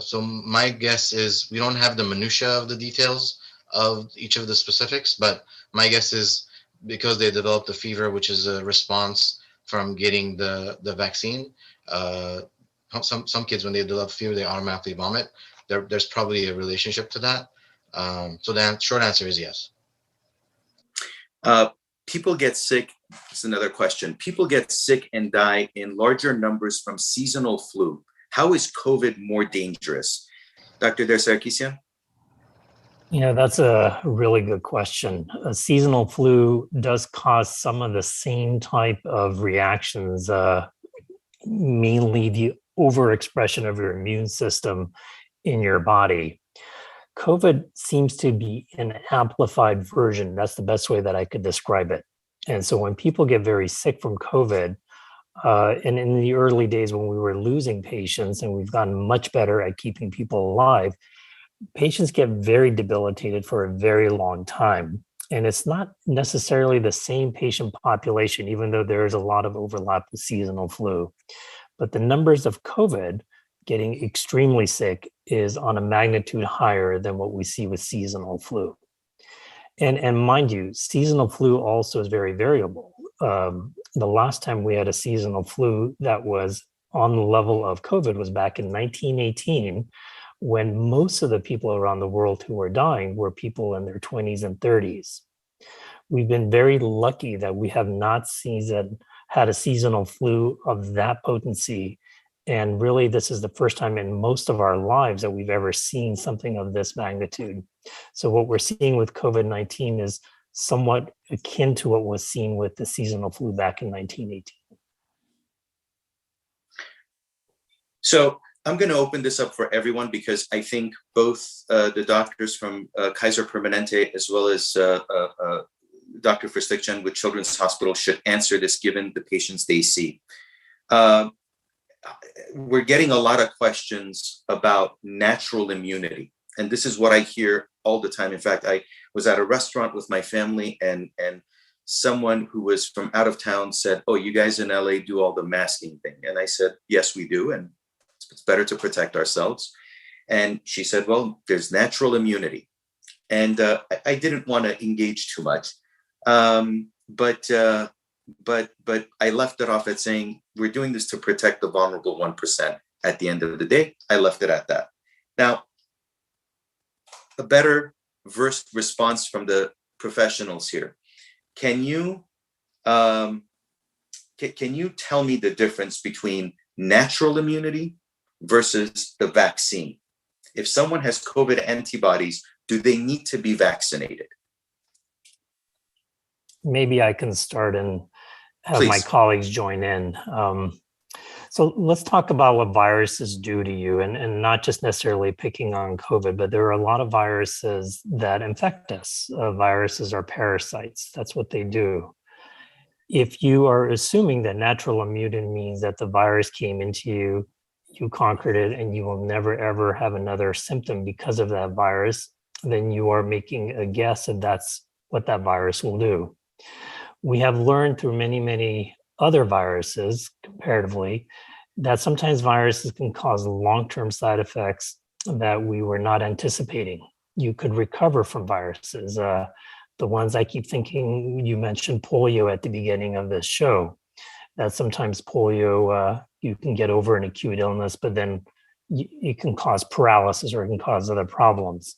C: So my guess is we don't have the minutia of the details of each of the specifics, but my guess is because they developed a fever, which is a response from getting the vaccine. Some kids, when they develop fever, they automatically vomit. There's probably a relationship to that. So the short answer is yes.
B: People get sick. It's another question. People get sick and die in larger numbers from seasonal flu. How is COVID more dangerous? Dr. Dersarkisian?
D: You know, that's a really good question. A seasonal flu does cause some of the same type of reactions, mainly the overexpression of your immune system in your body. COVID seems to be an amplified version. That's the best way that I could describe it. And so when people get very sick from COVID, And in the early days when we were losing patients, and we've gotten much better at keeping people alive, patients get very debilitated for a very long time. And it's not necessarily the same patient population, even though there is a lot of overlap with seasonal flu. But the numbers of COVID getting extremely sick is on a magnitude higher than what we see with seasonal flu. And mind you, seasonal flu also is very variable. The last time we had a seasonal flu that was on the level of COVID was back in 1918, when most of the people around the world who were dying were people in their 20s and 30s. We've been very lucky that we have not had a seasonal flu of that potency. And really, this is the first time in most of our lives that we've ever seen something of this magnitude. So what we're seeing with COVID-19 is somewhat akin to what was seen with the seasonal flu back in 1918.
B: So I'm going to open this up for everyone, because I think both the doctors from Kaiser Permanente as well as Dr. Fristikjan with Children's Hospital should answer this, given the patients they see. We're getting a lot of questions about natural immunity. And this is what I hear all the time. In fact, I was at a restaurant with my family, and someone who was from out of town said, "Oh, you guys in LA do all the masking thing." And I said, "Yes, we do. And it's better to protect ourselves." And she said, "Well, there's natural immunity." And I didn't want to engage too much. But I left it off at saying, we're doing this to protect the vulnerable 1%. At the end of the day, I left it at that. Now, a better versed response from the professionals here. Can you tell me the difference between natural immunity versus the vaccine? If someone has COVID antibodies, do they need to be vaccinated?
D: Maybe I can start and have
B: Please.
D: my colleagues join in. So let's talk about what viruses do to you, and not just necessarily picking on COVID, but there are a lot of viruses that infect us. Viruses are parasites. That's what they do. If you are assuming that natural immunity means that the virus came into you, you conquered it, and you will never, ever have another symptom because of that virus, then you are making a guess that that's what that virus will do. We have learned through many, many other viruses, comparatively, that sometimes viruses can cause long-term side effects that we were not anticipating. You could recover from viruses. The ones I keep thinking, you mentioned polio at the beginning of this show, that sometimes polio, you can get over an acute illness, but then it can cause paralysis or it can cause other problems.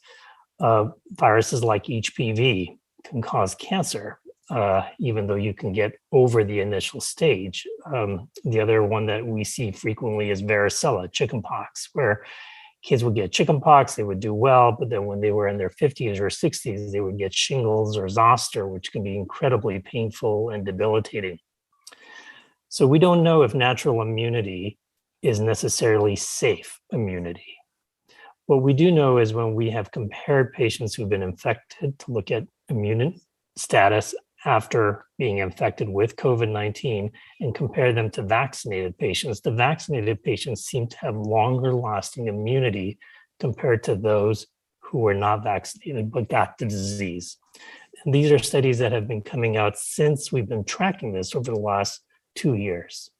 D: Viruses like HPV can cause cancer. Even though you can get over the initial stage. The other one that we see frequently is varicella, chickenpox, where kids would get chickenpox, they would do well, but then when they were in their 50s or 60s, they would get shingles or zoster, which can be incredibly painful and debilitating. So we don't know if natural immunity is necessarily safe immunity. What we do know is when we have compared patients who've been infected to look at immune status after being infected with COVID-19 and compare them to vaccinated patients, the vaccinated patients seem to have longer lasting immunity compared to those who were not vaccinated but got the disease. And these are studies that have been coming out since we've been tracking this over the last 2 years.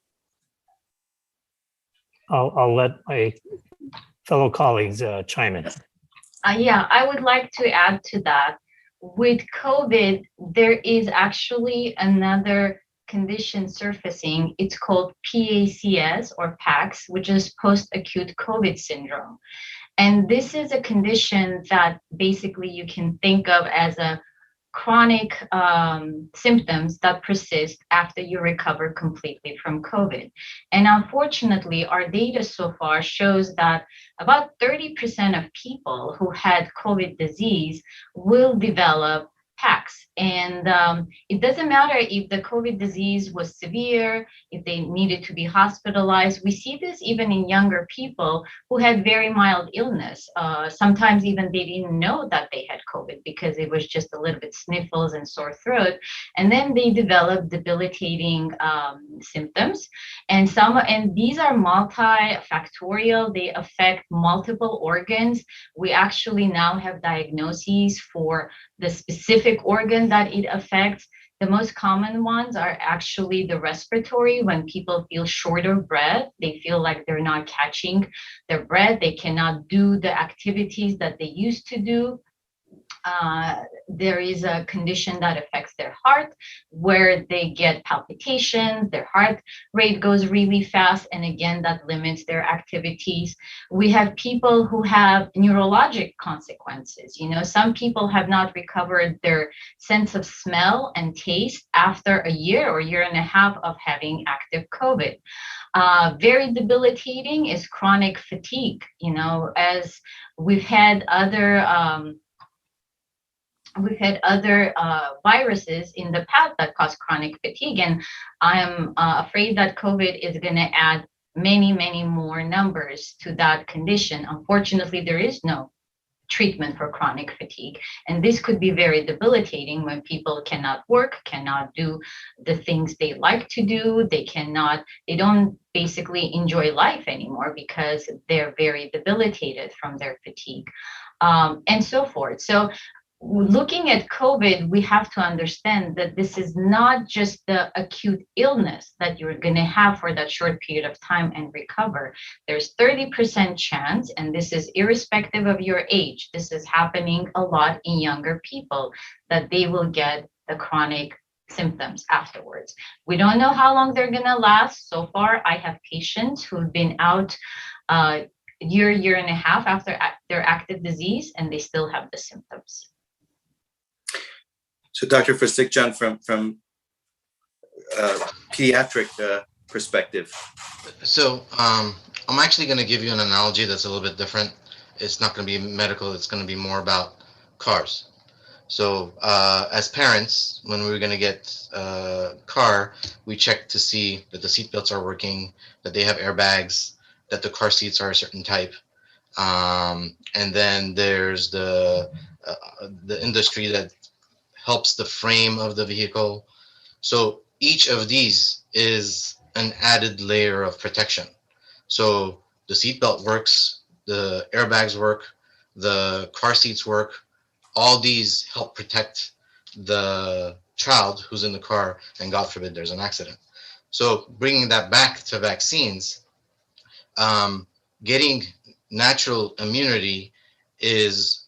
D: I'll let my fellow colleagues chime in.
E: Yeah, I would like to add to that. With COVID, there is actually another condition surfacing. It's called PACS or PACS, which is post-acute COVID syndrome. And this is a condition that basically you can think of as a chronic symptoms that persist after you recover completely from COVID. And unfortunately, our data so far shows that about 30% of people who had COVID disease will develop packs. And it doesn't matter if the COVID disease was severe, if they needed to be hospitalized. We see this even in younger people who had very mild illness. Sometimes even they didn't know that they had COVID because it was just a little bit sniffles and sore throat. And then they developed debilitating symptoms. And these are multifactorial. They affect multiple organs. We actually now have diagnoses for the specific organ that it affects. The most common ones are actually the respiratory. When people feel short of breath, they feel like they're not catching their breath. They cannot do the activities that they used to do. There is a condition that affects their heart where they get palpitations, their heart rate goes really fast, and again, that limits their activities. We have people who have neurologic consequences. You know, some people have not recovered their sense of smell and taste after a year or year and a half of having active COVID. Very debilitating is chronic fatigue. You know, as we've had other viruses in the past that cause chronic fatigue, and I'm afraid that COVID is going to add many, many more numbers to that condition. Unfortunately, there is no treatment for chronic fatigue, and this could be very debilitating when people cannot work, cannot do the things they like to do. They don't basically enjoy life anymore because they're very debilitated from their fatigue, and so forth. So looking at COVID, we have to understand that this is not just the acute illness that you're going to have for that short period of time and recover. There's 30% chance, and this is irrespective of your age. This is happening a lot in younger people, that they will get the chronic symptoms afterwards. We don't know how long they're going to last. So far, I have patients who've been out year and a half after their active disease, and they still have the symptoms.
B: So Dr. Fasikjan, from pediatric perspective.
C: So I'm actually going to give you an analogy that's a little bit different. It's not going to be medical. It's going to be more about cars. So as parents, when we're going to get a car, we check to see that the seat belts are working, that they have airbags, that the car seats are a certain type. And then there's the industry that helps the frame of the vehicle. So each of these is an added layer of protection. So the seatbelt works, the airbags work, the car seats work. All these help protect the child who's in the car, and God forbid there's an accident. So bringing that back to vaccines, getting natural immunity is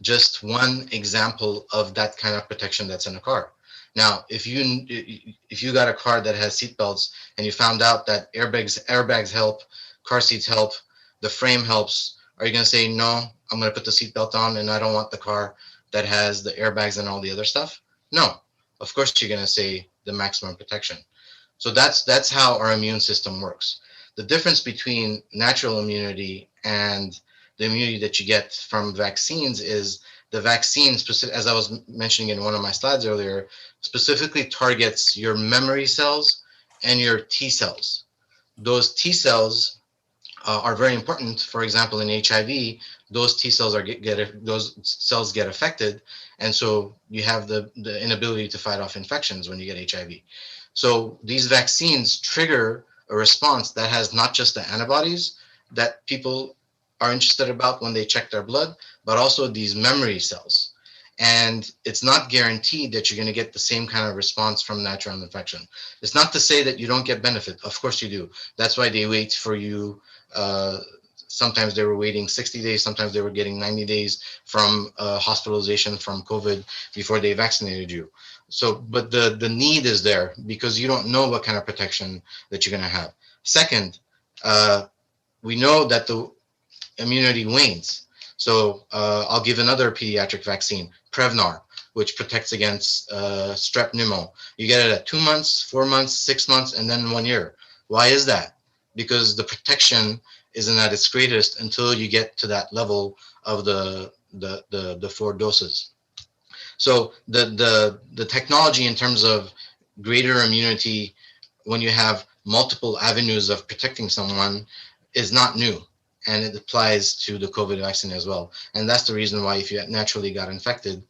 C: just one example of that kind of protection that's in a car. Now, if you got a car that has seatbelts and you found out that airbags help, car seats help, the frame helps, are you going to say, no, I'm going to put the seatbelt on and I don't want the car that has the airbags and all the other stuff? No, of course you're going to say the maximum protection. So that's how our immune system works. The difference between natural immunity and the immunity that you get from vaccines is the vaccine, as I was mentioning in one of my slides earlier, specifically targets your memory cells and your T cells. Those T cells are very important. For example, in HIV, those T cells get affected, and so you have the inability to fight off infections when you get HIV. So these vaccines trigger a response that has not just the antibodies that people are interested about when they check their blood, but also these memory cells. And it's not guaranteed that you're going to get the same kind of response from natural infection. It's not to say that you don't get benefit. Of course you do. That's why they wait for you. Sometimes they were waiting 60 days. Sometimes they were getting 90 days from hospitalization from COVID before they vaccinated you. So, but the need is there because you don't know what kind of protection that you're going to have. Second, we know that the immunity wanes. So I'll give another pediatric vaccine, Prevnar, which protects against strep pneumo. You get it at 2 months, 4 months, 6 months, and then 1 year. Why is that? Because the protection isn't at its greatest until you get to that level of the 4 doses. So the technology in terms of greater immunity when you have multiple avenues of protecting someone is not new, and it applies to the COVID vaccine as well. And that's the reason why if you naturally got infected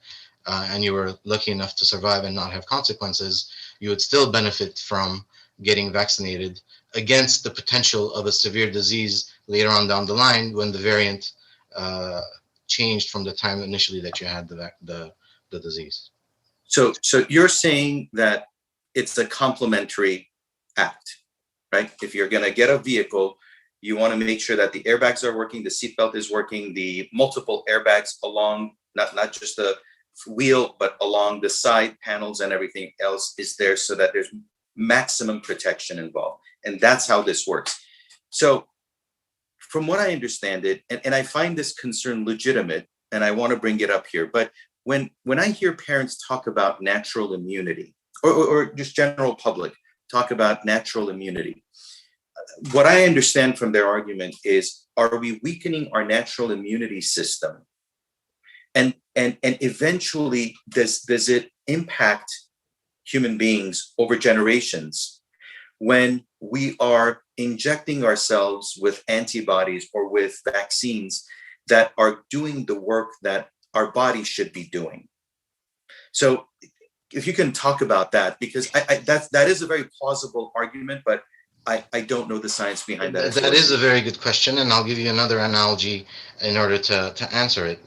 C: and you were lucky enough to survive and not have consequences, you would still benefit from getting vaccinated against the potential of a severe disease later on down the line when the variant changed from the time initially that you had the disease.
B: So you're saying that it's a complementary act, right? If you're going to get a vehicle, you want to make sure that the airbags are working, the seatbelt is working, the multiple airbags along, not just the wheel, but along the side panels and everything else is there so that there's maximum protection involved. And that's how this works. So from what I understand it, and I find this concern legitimate, and I want to bring it up here, but when I hear parents talk about natural immunity, or just general public talk about natural immunity, what I understand from their argument is, are we weakening our natural immunity system? And eventually, does it impact human beings over generations when we are injecting ourselves with antibodies or with vaccines that are doing the work that our body should be doing? So if you can talk about that, because that is a very plausible argument, but I don't know the science behind that.
C: That is a very good question, and I'll give you another analogy in order to answer it.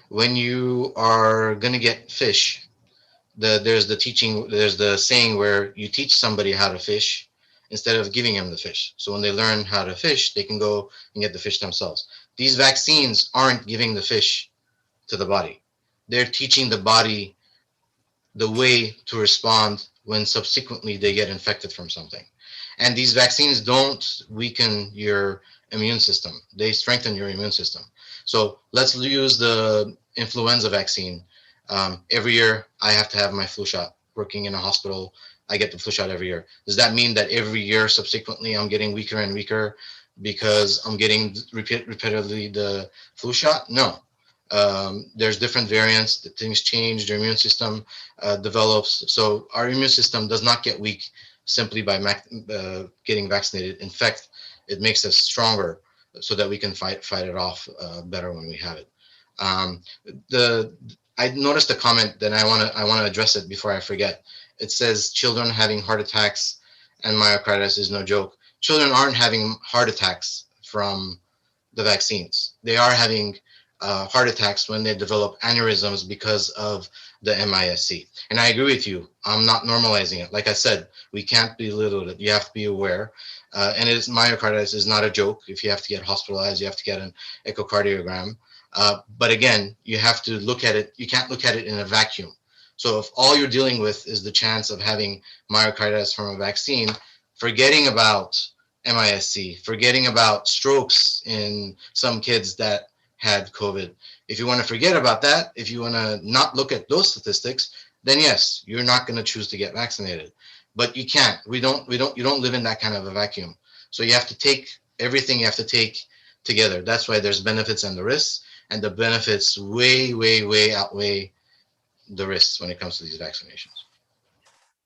C: When you are going to get fish, there's the saying where you teach somebody how to fish instead of giving them the fish. So when they learn how to fish, they can go and get the fish themselves. These vaccines aren't giving the fish to the body. They're teaching the body the way to respond when subsequently they get infected from something. And these vaccines don't weaken your immune system. They strengthen your immune system. So let's use the influenza vaccine. Every year I have to have my flu shot. Working in a hospital, I get the flu shot every year. Does that mean that every year subsequently I'm getting weaker and weaker because I'm getting repeatedly the flu shot? No. There's different variants, that things change, your immune system develops. So our immune system does not get weak simply by getting vaccinated. In fact, it makes us stronger so that we can fight it off better when we have it. I noticed a comment that I want to address it before I forget. It says children having heart attacks and myocarditis is no joke. Children aren't having heart attacks from the vaccines. They are having heart attacks when they develop aneurysms because of the MIS-C. And I agree with you. I'm not normalizing it. Like I said, we can't belittle it. You have to be aware. And myocarditis is not a joke. If you have to get hospitalized, you have to get an echocardiogram. But again, you have to look at it. You can't look at it in a vacuum. So if all you're dealing with is the chance of having myocarditis from a vaccine, forgetting about MIS-C, forgetting about strokes in some kids that had COVID. If you want to forget about that, if you want to not look at those statistics, then yes, you're not going to choose to get vaccinated. But you can't. You don't live in that kind of a vacuum. So you have to take everything you have to take together. That's why there's benefits and the risks, and the benefits way, way, way outweigh the risks when it comes to these vaccinations.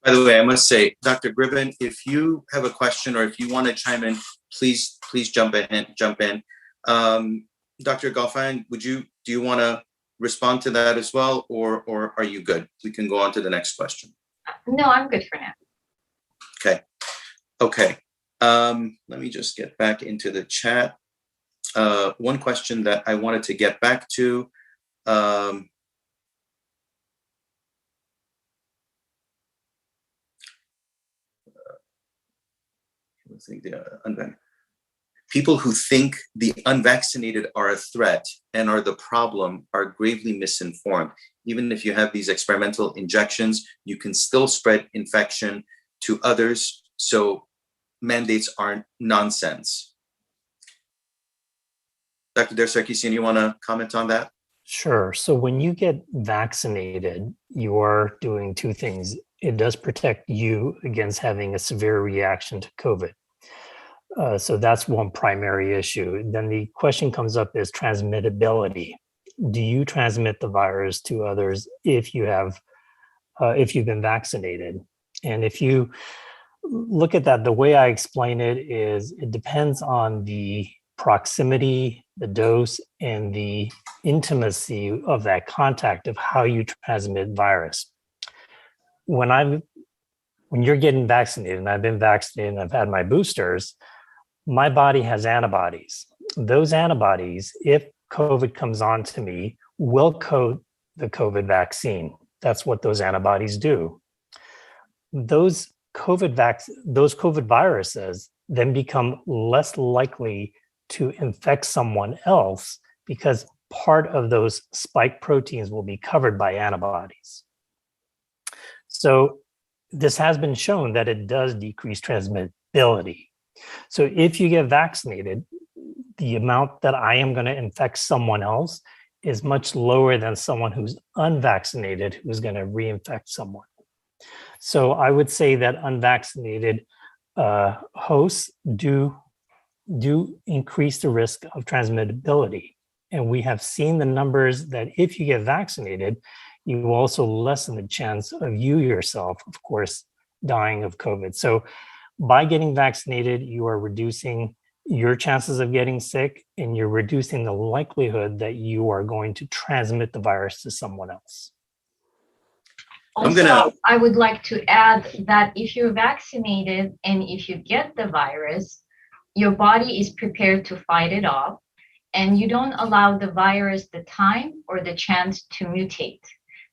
B: By the way, I must say, Dr. Griven, if you have a question or if you want to chime in, please jump in. Dr. Galfan, do you want to respond to that as well, or are you good? We can go on to the next question.
E: No, I'm good for now.
B: Okay. Let me just get back into the chat. One question that I wanted to get back to. People who think the unvaccinated are a threat and are the problem are gravely misinformed. Even if you have these experimental injections, you can still spread infection to others. So mandates aren't nonsense. Dr. Dersarkisian, you want to comment on that?
D: Sure. So when you get vaccinated, you are doing two things. It does protect you against having a severe reaction to COVID. So that's one primary issue. Then the question comes up is transmittability. do you transmit the virus to others if you've been vaccinated? And if you look at that, the way I explain it is it depends on the proximity, the dose, and the intimacy of that contact of how you transmit virus. When you're getting vaccinated, and I've been vaccinated and I've had my boosters, my body has antibodies. Those antibodies, if COVID comes on to me, will coat the COVID vaccine. That's what those antibodies do. Those COVID viruses then become less likely to infect someone else because part of those spike proteins will be covered by antibodies. So this has been shown that it does decrease transmissibility. So if you get vaccinated, the amount that I am going to infect someone else is much lower than someone who's unvaccinated who's going to reinfect someone. So I would say that unvaccinated hosts do increase the risk of transmissibility. And we have seen the numbers that if you get vaccinated, you also lessen the chance of you yourself, of course, dying of COVID. So by getting vaccinated, you are reducing your chances of getting sick, and you're reducing the likelihood that you are going to transmit the virus to someone else.
E: Also, I would like to add that if you're vaccinated and if you get the virus, your body is prepared to fight it off, and you don't allow the virus the time or the chance to mutate.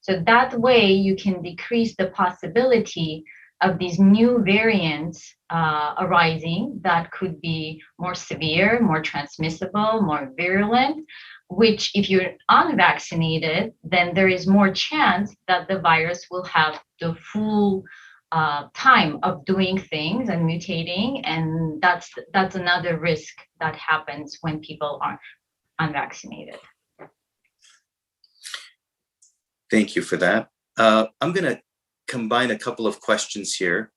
E: So that way you can decrease the possibility of these new variants arising that could be more severe, more transmissible, more virulent, which if you're unvaccinated, then there is more chance that the virus will have the full time of doing things and mutating. And that's another risk that happens when people are unvaccinated.
B: Thank you for that. I'm going to combine a couple of questions here.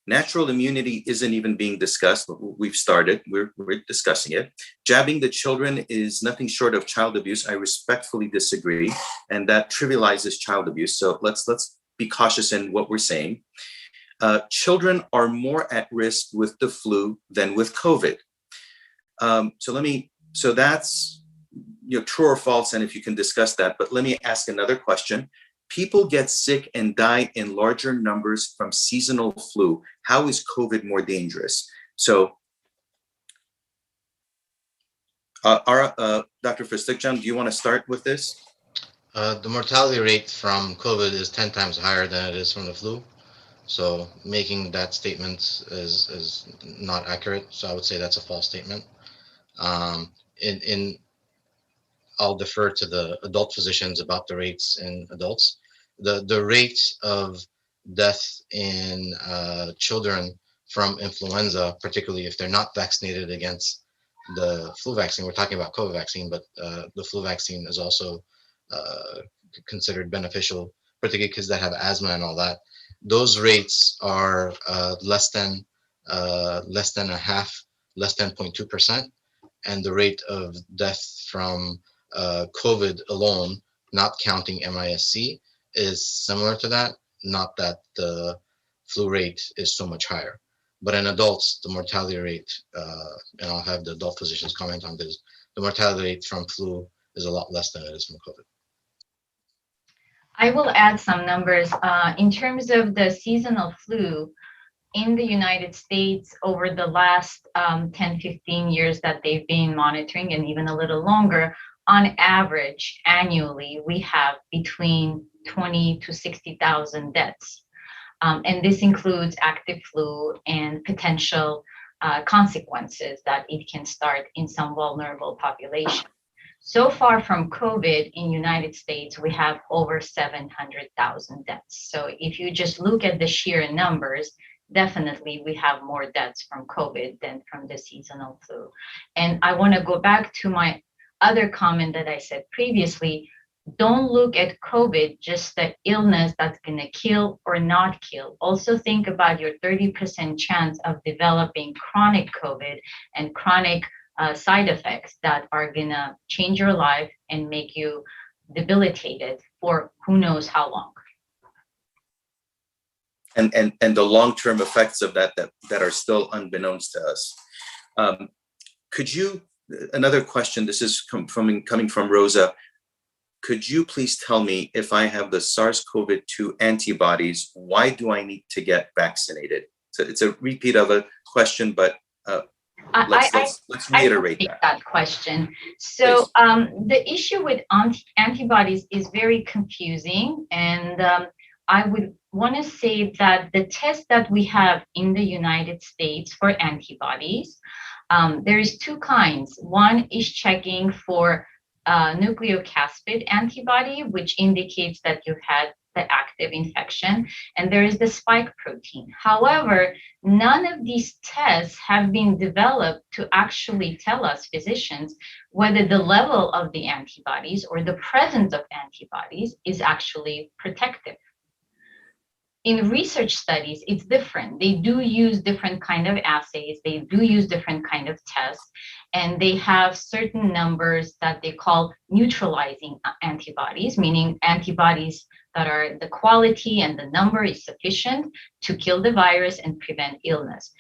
B: Natural immunity isn't even being discussed. We've started, we're discussing it. Jabbing the children is nothing short of child abuse. I respectfully disagree, and that trivializes child abuse. So let's be cautious in what we're saying. Children are more at risk with the flu than with COVID. So that's true or false, and if you can discuss that. But let me ask another question. People get sick and die in larger numbers from seasonal flu. How is COVID more dangerous? So, Dr. Fastikjan, do you want to start with this?
C: The mortality rate from COVID is 10 times higher than it is from the flu. So making that statement is not accurate. So I would say that's a false statement. I'll defer to the adult physicians about the rates in adults. The rate of death in children from influenza, particularly if they're not vaccinated against the flu vaccine, we're talking about COVID vaccine, but the flu vaccine is also considered beneficial, particularly kids that have asthma and all that. Those rates are less than a half, less than 0.2%, and the rate of death from COVID alone, not counting MIS-C, is similar to that, not that the flu rate is so much higher. But in adults, the mortality rate, and I'll have the adult physicians comment on this, the mortality rate from flu is a lot less than it is from COVID.
E: I will add some numbers. In terms of the seasonal flu, in the United States, over the last 10, 15 years that they've been monitoring, and even a little longer, on average, annually, we have between 20 to 60,000 deaths. And this includes active flu and potential consequences that it can start in some vulnerable population. So far from COVID in United States, we have over 700,000 deaths. So if you just look at the sheer numbers, definitely we have more deaths from COVID than from the seasonal flu. And I want to go back to my other comment that I said previously. Don't look at COVID just the illness that's going to kill or not kill. Also think about your 30% chance of developing chronic COVID and chronic side effects that are gonna change your life and make you debilitated for who knows how long.
B: And the long-term effects of that are still unbeknownst to us. Could you, another question, this is coming from Rosa. Could you please tell me, if I have the SARS-CoV-2 antibodies, why do I need to get vaccinated? So it's a repeat of a question, but let's reiterate
E: that question. So the issue with antibodies is very confusing, and I would want to say that the test that we have in the United States for antibodies, there is two kinds. One is checking for nucleocapsid antibody, which indicates that you've had the active infection, and there is the spike protein. However, none of these tests have been developed to actually tell us, physicians, whether the level of the antibodies or the presence of antibodies is actually protective. In research studies, it's different. They do use different kind of assays. They do use different kind of tests, and they have certain numbers that they call neutralizing antibodies, meaning antibodies that are the quality and the number is sufficient to kill the virus and prevent illness.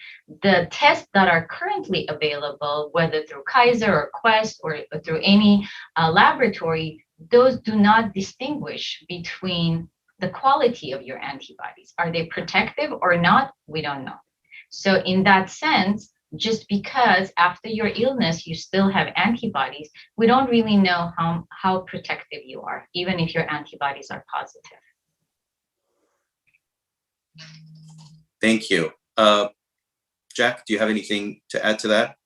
E: The tests that are currently available, whether through Kaiser or Quest or through any laboratory, those do not distinguish between the quality of your antibodies. Are they protective or not? We don't know. So in that sense, just because after your illness you still have antibodies, we don't really know how protective you are, even if your antibodies are positive.
B: Thank you. Jack, do you have anything to add to that?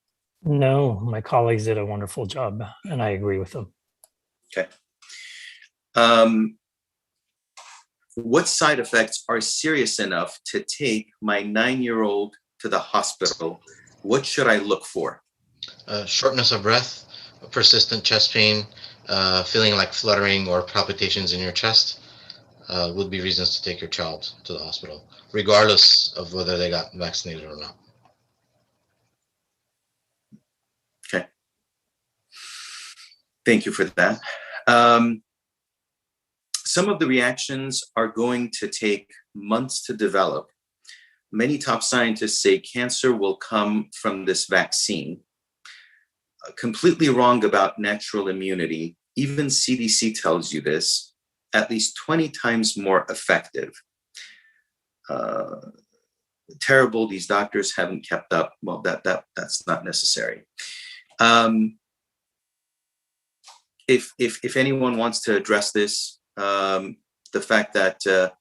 D: No, my colleagues did a wonderful job, and I agree with them.
B: Okay. What side effects are serious enough to take my 9-year-old to the hospital? What should I look for?
C: Shortness of breath, persistent chest pain, feeling like fluttering or palpitations in your chest would be reasons to take your child to the hospital, regardless of whether they got vaccinated or not.
B: Okay. Thank you for that. Some of the reactions are going to take months to develop. Many top scientists say cancer will come from this vaccine. Completely wrong about natural immunity. Even CDC tells you this, at least 20 times more effective. Terrible, these doctors haven't kept up. Well, that's not necessary. If anyone wants to address this, the fact that,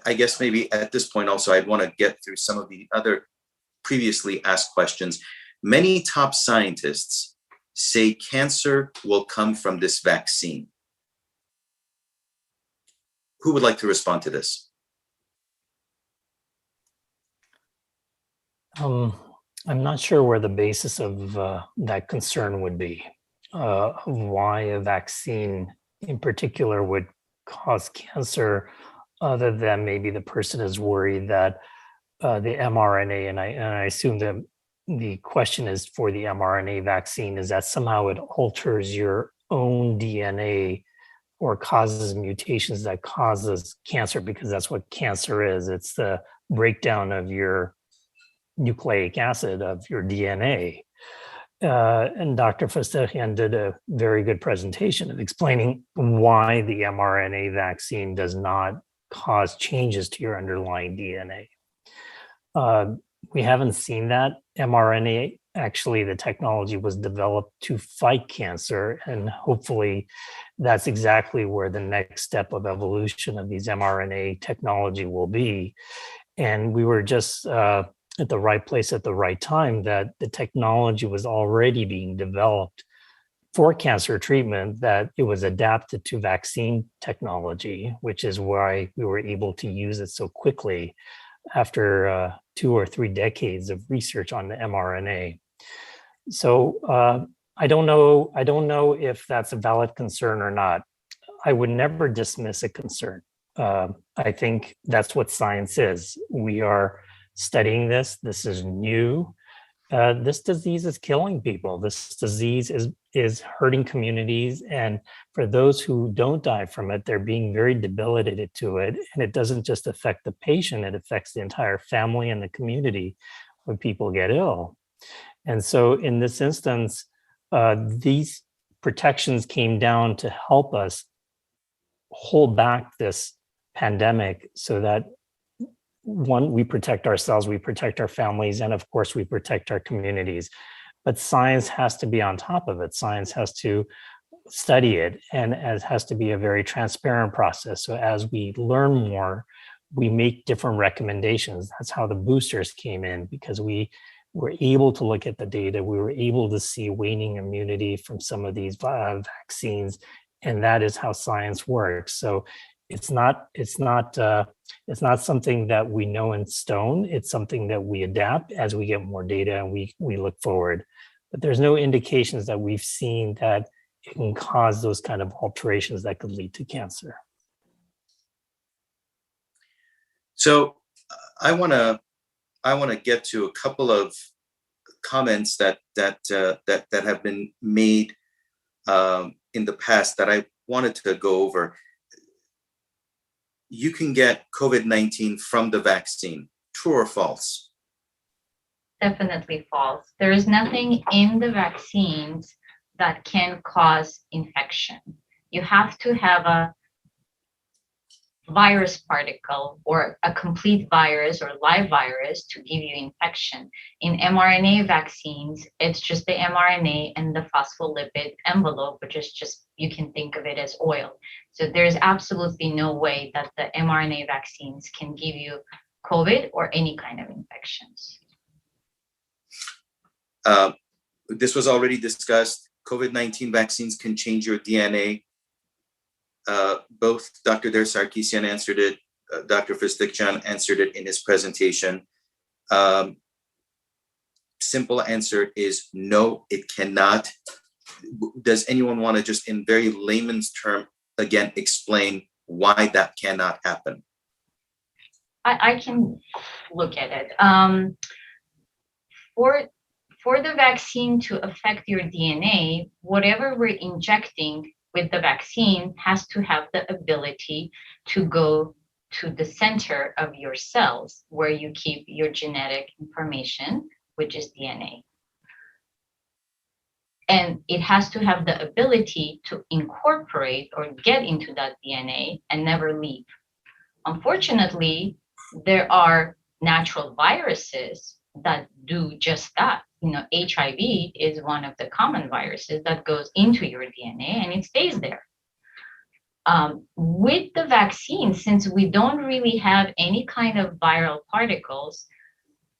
B: I guess maybe at this point also, I'd want to get through some of the other previously asked questions. Many top scientists say cancer will come from this vaccine. Who would like to respond to this?
D: I'm not sure where the basis of that concern would be. Why a vaccine in particular would cause cancer, other than maybe the person is worried that the mRNA, and I assume that the question is for the mRNA vaccine, is that somehow it alters your own DNA or causes mutations that causes cancer, because that's what cancer is. It's the breakdown of your nucleic acid of your DNA. And Dr. Fastahian did a very good presentation of explaining why the mRNA vaccine does not cause changes to your underlying DNA. We haven't seen that. mRNA, actually, the technology was developed to fight cancer, and hopefully that's exactly where the next step of evolution of these mRNA technology will be. And we were just at the right place at the right time, that the technology was already being developed for cancer treatment, that it was adapted to vaccine technology, which is why we were able to use it so quickly after 2 or 3 decades of research on the mRNA. So I don't know if that's a valid concern or not. I would never dismiss a concern. I think that's what science is. We are studying this. This is new. this disease is killing people. This disease is hurting communities. And for those who don't die from it, they're being very debilitated to it. And it doesn't just affect the patient, it affects the entire family and the community when people get ill. And so in this instance, these protections came down to help us hold back this pandemic so that one, we protect ourselves, we protect our families, and of course we protect our communities. But science has to be on top of it. Science has to study it, and it has to be a very transparent process. So as we learn more, we make different recommendations. That's how the boosters came in, because we were able to look at the data. We were able to see waning immunity from some of these vaccines, and that is how science works. So it's not something that we know in stone. It's something that we adapt as we get more data and we look forward. But there's no indications that we've seen that it can cause those kind of alterations that could lead to cancer.
B: So I want to get to a couple of comments that have been made in the past that I wanted to go over. You can get COVID-19 from the vaccine. True or false?
E: Definitely false. There is nothing in the vaccines that can cause infection. You have to have a virus particle or a complete virus or live virus to give you infection. In mRNA vaccines, it's just the mRNA and the phospholipid envelope, which is just, you can think of it as oil. So there's absolutely no way that the mRNA vaccines can give you COVID or any kind of infections.
B: This was already discussed. COVID-19 vaccines can change your DNA. Both Dr. Der Sarkisian answered it, Dr. Fistikjan answered it in his presentation. Simple answer is no, it cannot. Does anyone want to just in very layman's term, again, explain why that cannot happen?
E: I can look at it. For the vaccine to affect your DNA, whatever we're injecting with the vaccine has to have the ability to go to the center of your cells where you keep your genetic information, which is DNA. And it has to have the ability to incorporate or get into that DNA and never leave. Unfortunately, there are natural viruses that do just that. You know, HIV is one of the common viruses that goes into your DNA and it stays there. With the vaccine, since we don't really have any kind of viral particles,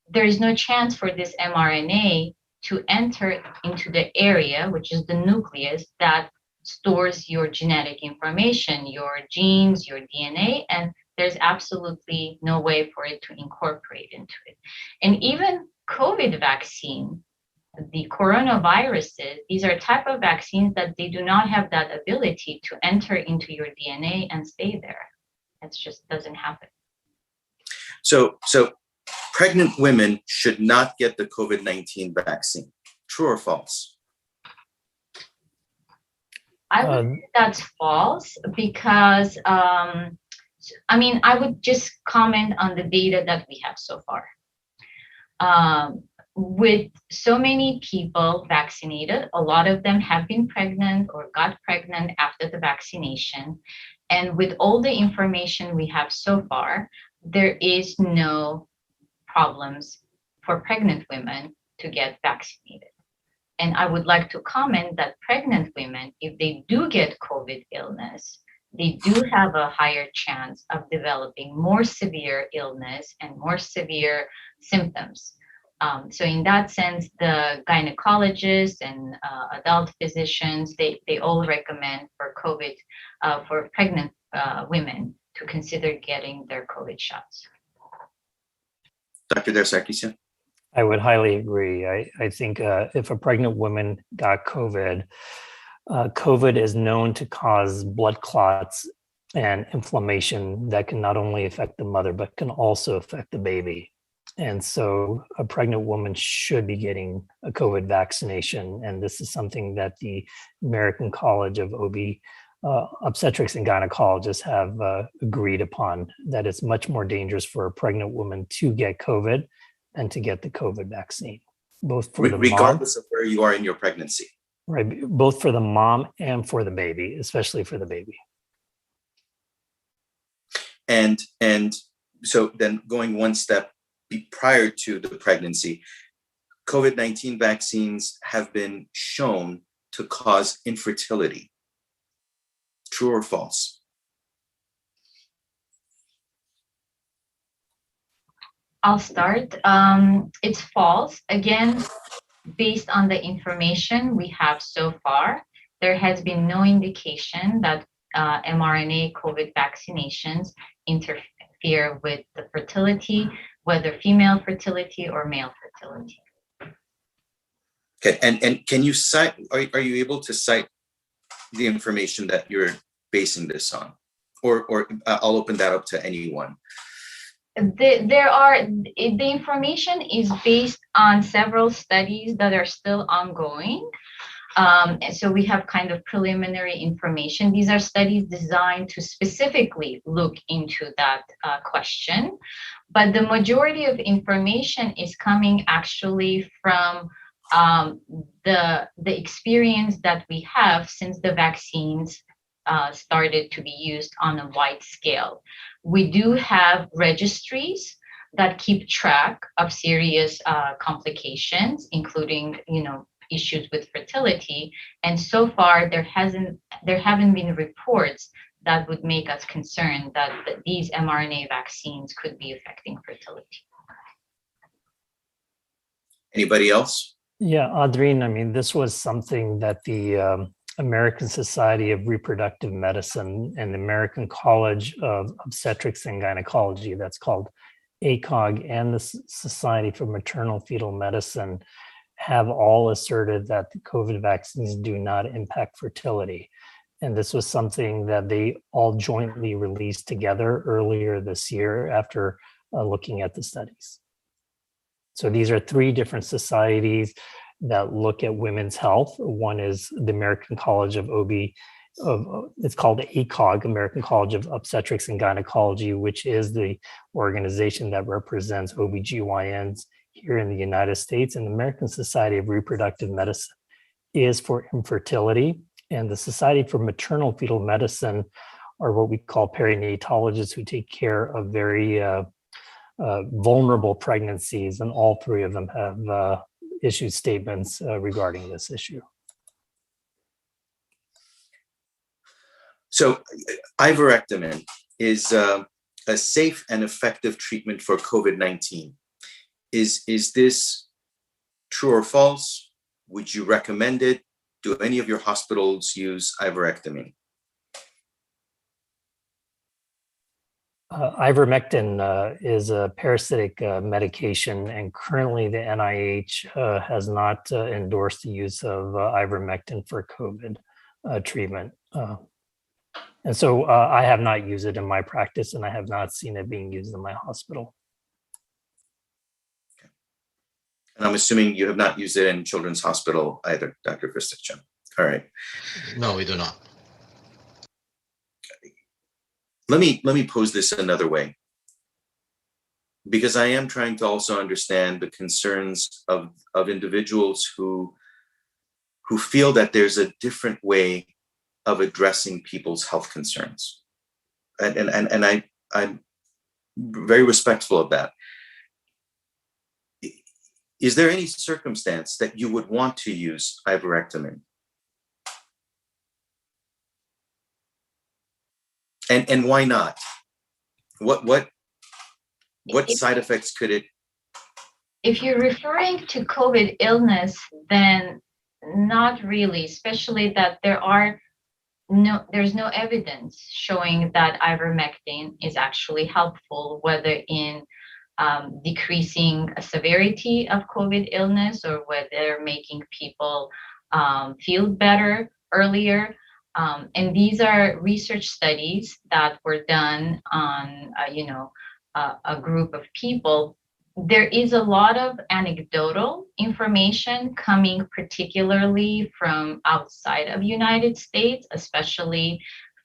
E: there is no chance for this mRNA to enter into the area, which is the nucleus that stores your genetic information, your genes, your DNA, and there's absolutely no way for it to incorporate into it. And even COVID vaccine, the coronaviruses, these are type of vaccines that they do not have that ability to enter into your DNA and stay there. It just doesn't happen.
B: So pregnant women should not get the COVID-19 vaccine. True or false?
E: I would say that's false because, I mean, I would just comment on the data that we have so far. With so many people vaccinated, a lot of them have been pregnant or got pregnant after the vaccination. And with all the information we have so far, there is no problems for pregnant women to get vaccinated. And I would like to comment that pregnant women, if they do get COVID illness, they do have a higher chance of developing more severe illness and more severe symptoms. So in that sense, the gynecologists and adult physicians, they all recommend for COVID, for pregnant women to consider getting their COVID shots.
B: Dr. Der Sarkisian?
D: I would highly agree. I think if a pregnant woman got COVID, COVID is known to cause blood clots and inflammation that can not only affect the mother, but can also affect the baby. And so a pregnant woman should be getting a COVID vaccination. And this is something that the American College of Obstetrics and Gynecologists have agreed upon, that it's much more dangerous for a pregnant woman to get COVID than to get the COVID vaccine, both for the mom,
B: regardless of where you are in your pregnancy.
D: right? Both for the mom and for the baby, especially for the baby.
B: And so then going one step prior to the pregnancy, COVID-19 vaccines have been shown to cause infertility. True or false?
E: I'll start. It's false. Again, based on the information we have so far, there has been no indication that mRNA COVID vaccinations interfere with the fertility, whether female fertility or male fertility.
B: Okay, and can you cite, are you able to cite the information that you're basing this on? Or I'll open that up to anyone.
E: The information is based on several studies that are still ongoing. So we have kind of preliminary information. These are studies designed to specifically look into that question. But the majority of information is coming actually from the experience that we have since the vaccines started to be used on a wide scale. We do have registries that keep track of serious complications, including, issues with fertility. And so far, there haven't been reports that would make us concerned that these mRNA vaccines could be affecting fertility.
B: Anybody else?
D: Yeah, Adrin, this was something that the American Society of Reproductive Medicine and the American College of Obstetrics and Gynecology, that's called ACOG, and the Society for Maternal Fetal Medicine have all asserted that the COVID vaccines do not impact fertility. And this was something that they all jointly released together earlier this year after looking at the studies. So these are three different societies that look at women's health. One is the American College of it's called ACOG, American College of Obstetrics and Gynecology, which is the organization that represents OBGYNs here in the United States. And the American Society of Reproductive Medicine is for infertility. And the Society for Maternal Fetal Medicine are what we call perinatologists, who take care of very vulnerable pregnancies. And all three of them have issued statements regarding this issue.
B: So ivermectin is a safe and effective treatment for COVID-19. Is this true or false? Would you recommend it? Do any of your hospitals use ivermectin?
D: Ivermectin is a parasitic medication, and currently the NIH has not endorsed the use of ivermectin for COVID treatment. And so I have not used it in my practice, and I have not seen it being used in my hospital.
B: Okay. And I'm assuming you have not used it in Children's Hospital either, Dr. Kristichan. All right.
C: No, we do not.
B: Let me pose this another way, because I am trying to also understand the concerns of individuals who feel that there's a different way of addressing people's health concerns. And I'm very respectful of that. Is there any circumstance that you would want to use ivermectin? And why not? What side effects could it?
E: If you're referring to COVID illness, then not really, especially that there's no evidence showing that ivermectin is actually helpful, whether in decreasing a severity of COVID illness or whether making people feel better earlier. And these are research studies that were done on, a group of people there is a lot of anecdotal information coming particularly from outside of United States, especially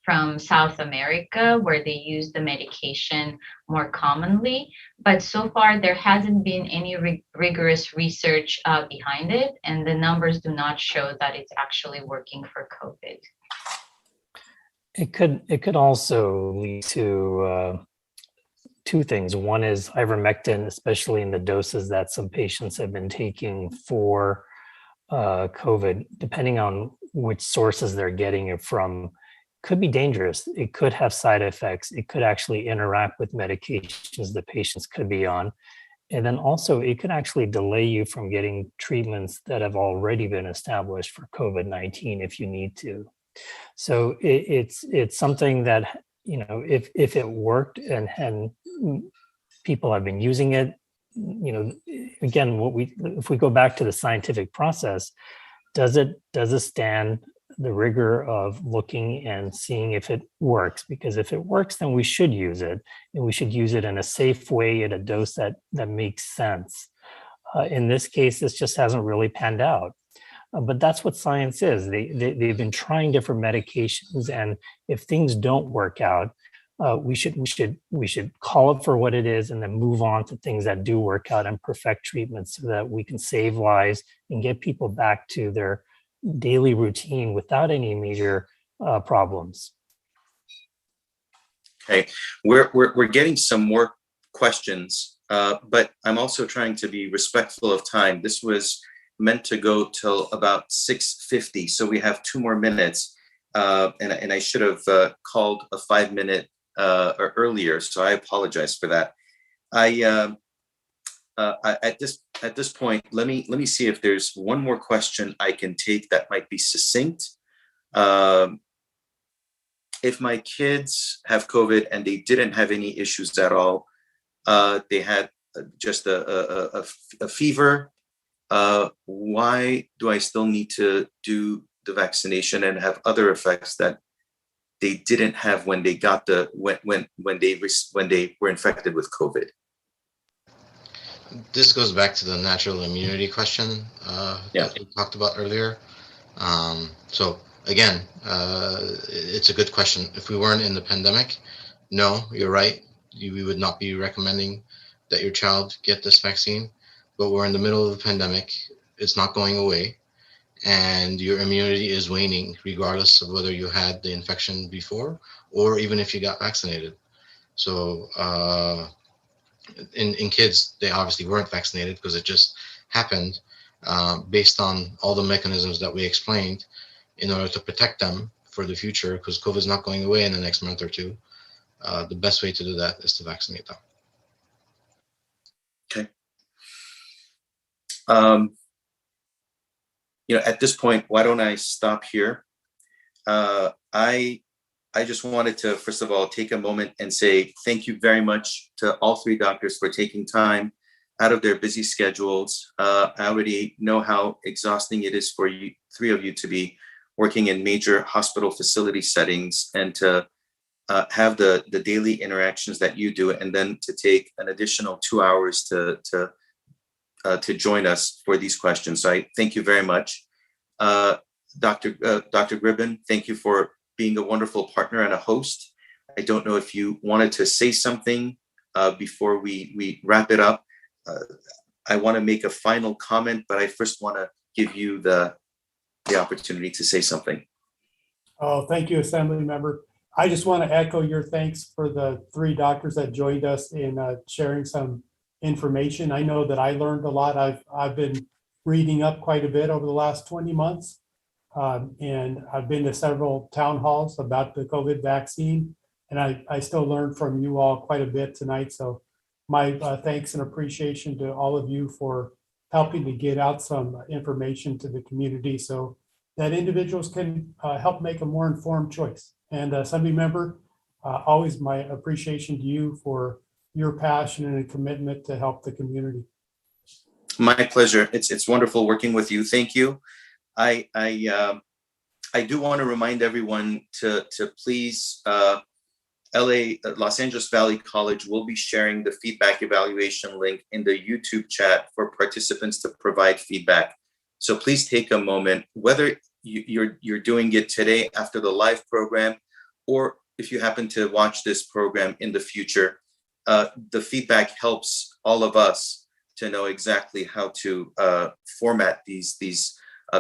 E: from South America, where they use the medication more commonly. But so far, there hasn't been any rigorous research behind it, and the numbers do not show that it's actually working for COVID.
D: It could also lead to two things. One is ivermectin, especially in the doses that some patients have been taking for COVID, depending on which sources they're getting it from, could be dangerous. It could have side effects. It could actually interact with medications the patients could be on. And then also it could actually delay you from getting treatments that have already been established for COVID-19 if you need to. So it's something that, you know, if it worked and people have been using it, you know, again, if we go back to the scientific process, does it stand the rigor of looking and seeing if it works? Because if it works, then we should use it, and we should use it in a safe way at a dose that makes sense. In this case, this just hasn't really panned out. But that's what science is. They've been trying different medications, and if things don't work out, we should call it for what it is, and then move on to things that do work out and perfect treatments so that we can save lives and get people back to their daily routine without any major problems.
B: Okay, we're getting some more questions, but I'm also trying to be respectful of time. This was meant to go till about 6:50, so we have 2 more minutes, and I should have called a 5-minute or earlier, so I apologize for that. At this point, let me see if there's one more question I can take that might be succinct. If my kids have COVID and they didn't have any issues at all, they had just a fever, why do I still need to do the vaccination and have other effects that they didn't have when they got when they were infected with COVID?
C: This goes back to the natural immunity question that you talked about earlier. So again, it's a good question. If we weren't in the pandemic, no, you're right. We would not be recommending that your child get this vaccine. But we're in the middle of the pandemic. It's not going away. And your immunity is waning regardless of whether you had the infection before or even if you got vaccinated. So in kids, they obviously weren't vaccinated because it just happened based on all the mechanisms that we explained in order to protect them for the future, because COVID is not going away in the next month or two. The best way to do that is to vaccinate them.
B: Okay. You know, at this point, why don't I stop here? I just wanted to, first of all, take a moment and say thank you very much to all 3 doctors for taking time out of their busy schedules. I already know how exhausting it is for you, 3 of you, to be working in major hospital facility settings and to have the daily interactions that you do, and then to take an additional 2 hours to join us for these questions. So I thank you very much. Dr. Gribben, thank you for being a wonderful partner and a host. I don't know if you wanted to say something before we wrap it up. I want to make a final comment, but I first want to give you the opportunity to say something.
A: Oh, thank you, Assemblymember. I just want to echo your thanks for the 3 doctors that joined us in sharing some information. I know that I learned a lot. I've been reading up quite a bit over the last 20 months. And I've been to several town halls about the COVID vaccine, and I still learned from you all quite a bit tonight. So my thanks and appreciation to all of you for helping to get out some information to the community so that individuals can help make a more informed choice. And Assemblymember, always my appreciation to you for your passion and commitment to help the community.
B: My pleasure. It's wonderful working with you. Thank you. I do want to remind everyone to please Los Angeles Valley College will be sharing the feedback evaluation link in the YouTube chat for participants to provide feedback. So please take a moment, whether you're doing it today after the live program, or if you happen to watch this program in the future, the feedback helps all of us to know exactly how to format these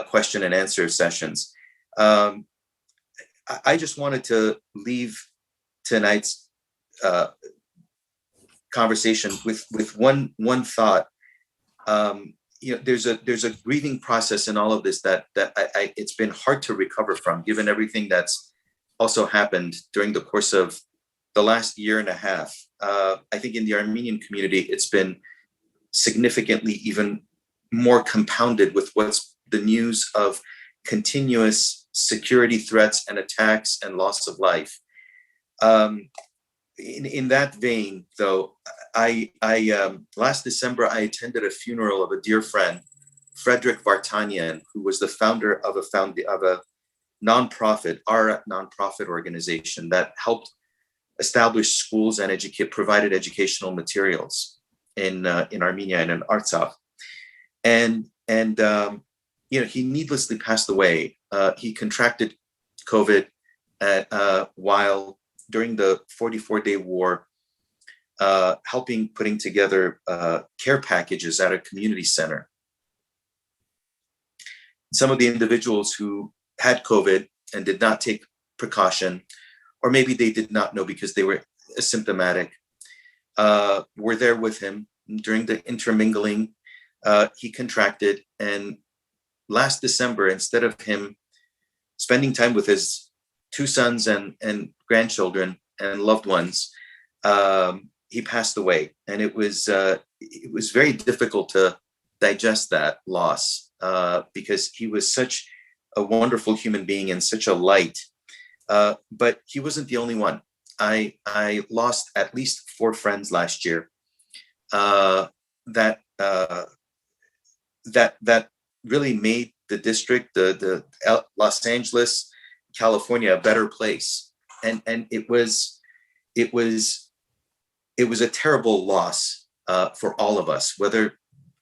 B: question and answer sessions. I just wanted to leave tonight's conversation with one thought. There's a grieving process in all of this that it's been hard to recover from, given everything that's also happened during the course of the last year and a half. I think in the Armenian community, it's been significantly even more compounded with what's the news of continuous security threats and attacks and loss of life. In that vein, though, I last December, I attended a funeral of a dear friend, Frederick Vartanian, who was the founder of a nonprofit, our nonprofit organization that helped establish schools and provided educational materials in Armenia and in Artsakh. And he needlessly passed away. He contracted COVID while during the 44-day war, putting together care packages at a community center. Some of the individuals who had COVID and did not take precaution, or maybe they did not know because they were asymptomatic, were there with him during the intermingling. He contracted, and last December, instead of him spending time with his two sons and grandchildren and loved ones, he passed away. And it was very difficult to digest that loss because he was such a wonderful human being and such a light. But he wasn't the only one. I lost at least 4 friends last year that really made the district, the Los Angeles, California, a better place. And it was a terrible loss for all of us, whether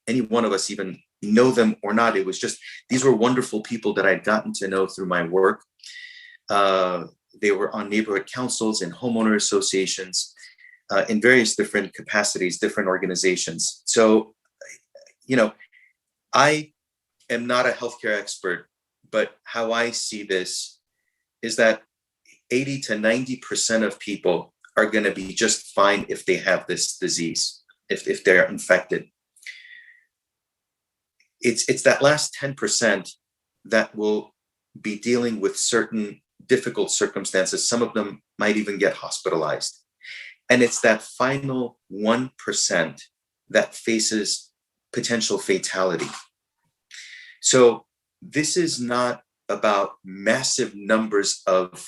B: any one of us even know them or not. It was just, these were wonderful people that I'd gotten to know through my work. They were on neighborhood councils and homeowner associations in various different capacities, different organizations. So, I am not a healthcare expert, but how I see this is that 80 to 90% of people are going to be just fine if they have this disease, if they're infected. It's that last 10% that will be dealing with certain difficult circumstances. Some of them might even get hospitalized. And it's that final 1% that faces potential fatality. So this is not about massive numbers of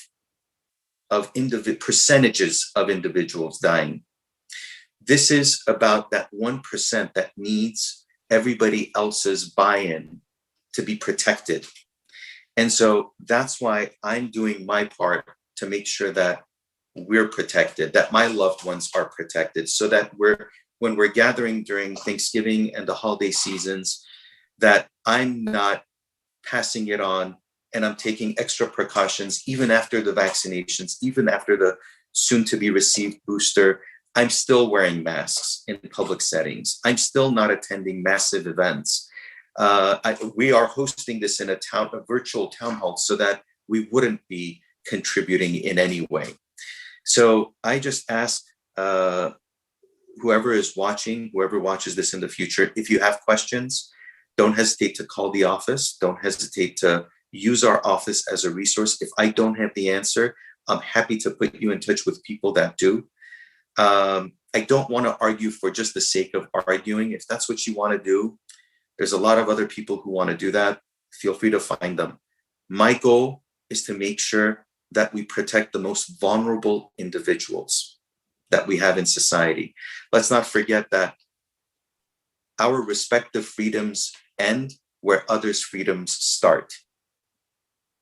B: percentages of individuals dying. This is about that 1% that needs everybody else's buy-in to be protected. And so that's why I'm doing my part to make sure that we're protected, that my loved ones are protected, so that when we're gathering during Thanksgiving and the holiday seasons, that I'm not passing it on and I'm taking extra precautions, even after the vaccinations, even after the soon to be received booster. I'm still wearing masks in public settings. I'm still not attending massive events. We are hosting this in a virtual town hall so that we wouldn't be contributing in any way. So I just ask whoever is watching, whoever watches this in the future, if you have questions, don't hesitate to call the office. Don't hesitate to use our office as a resource. If I don't have the answer, I'm happy to put you in touch with people that do. I don't want to argue for just the sake of arguing. If that's what you want to do, there's a lot of other people who want to do that. Feel free to find them. My goal is to make sure that we protect the most vulnerable individuals that we have in society. Let's not forget that our respective freedoms end where others' freedoms start.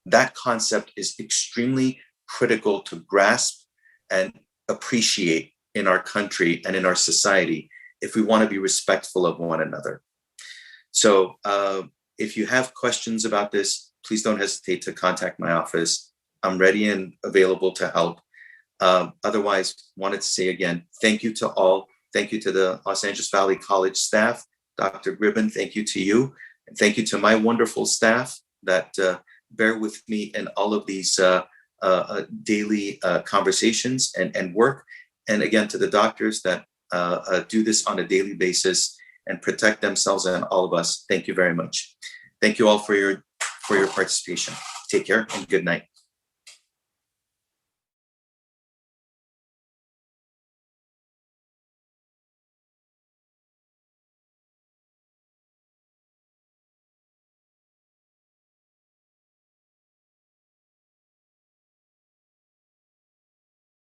B: That concept is extremely critical to grasp and appreciate in our country and in our society if we want to be respectful of one another. So if you have questions about this, please don't hesitate to contact my office. I'm ready and available to help. Otherwise, wanted to say again, thank you to all. Thank you to the Los Angeles Valley College staff. Dr. Gribben, thank you to you. And thank you to my wonderful staff that bear with me in all of these daily conversations and work. And again, to the doctors that do this on a daily basis and protect themselves and all of us. Thank you very much. Thank you all for your participation. Take care and good night.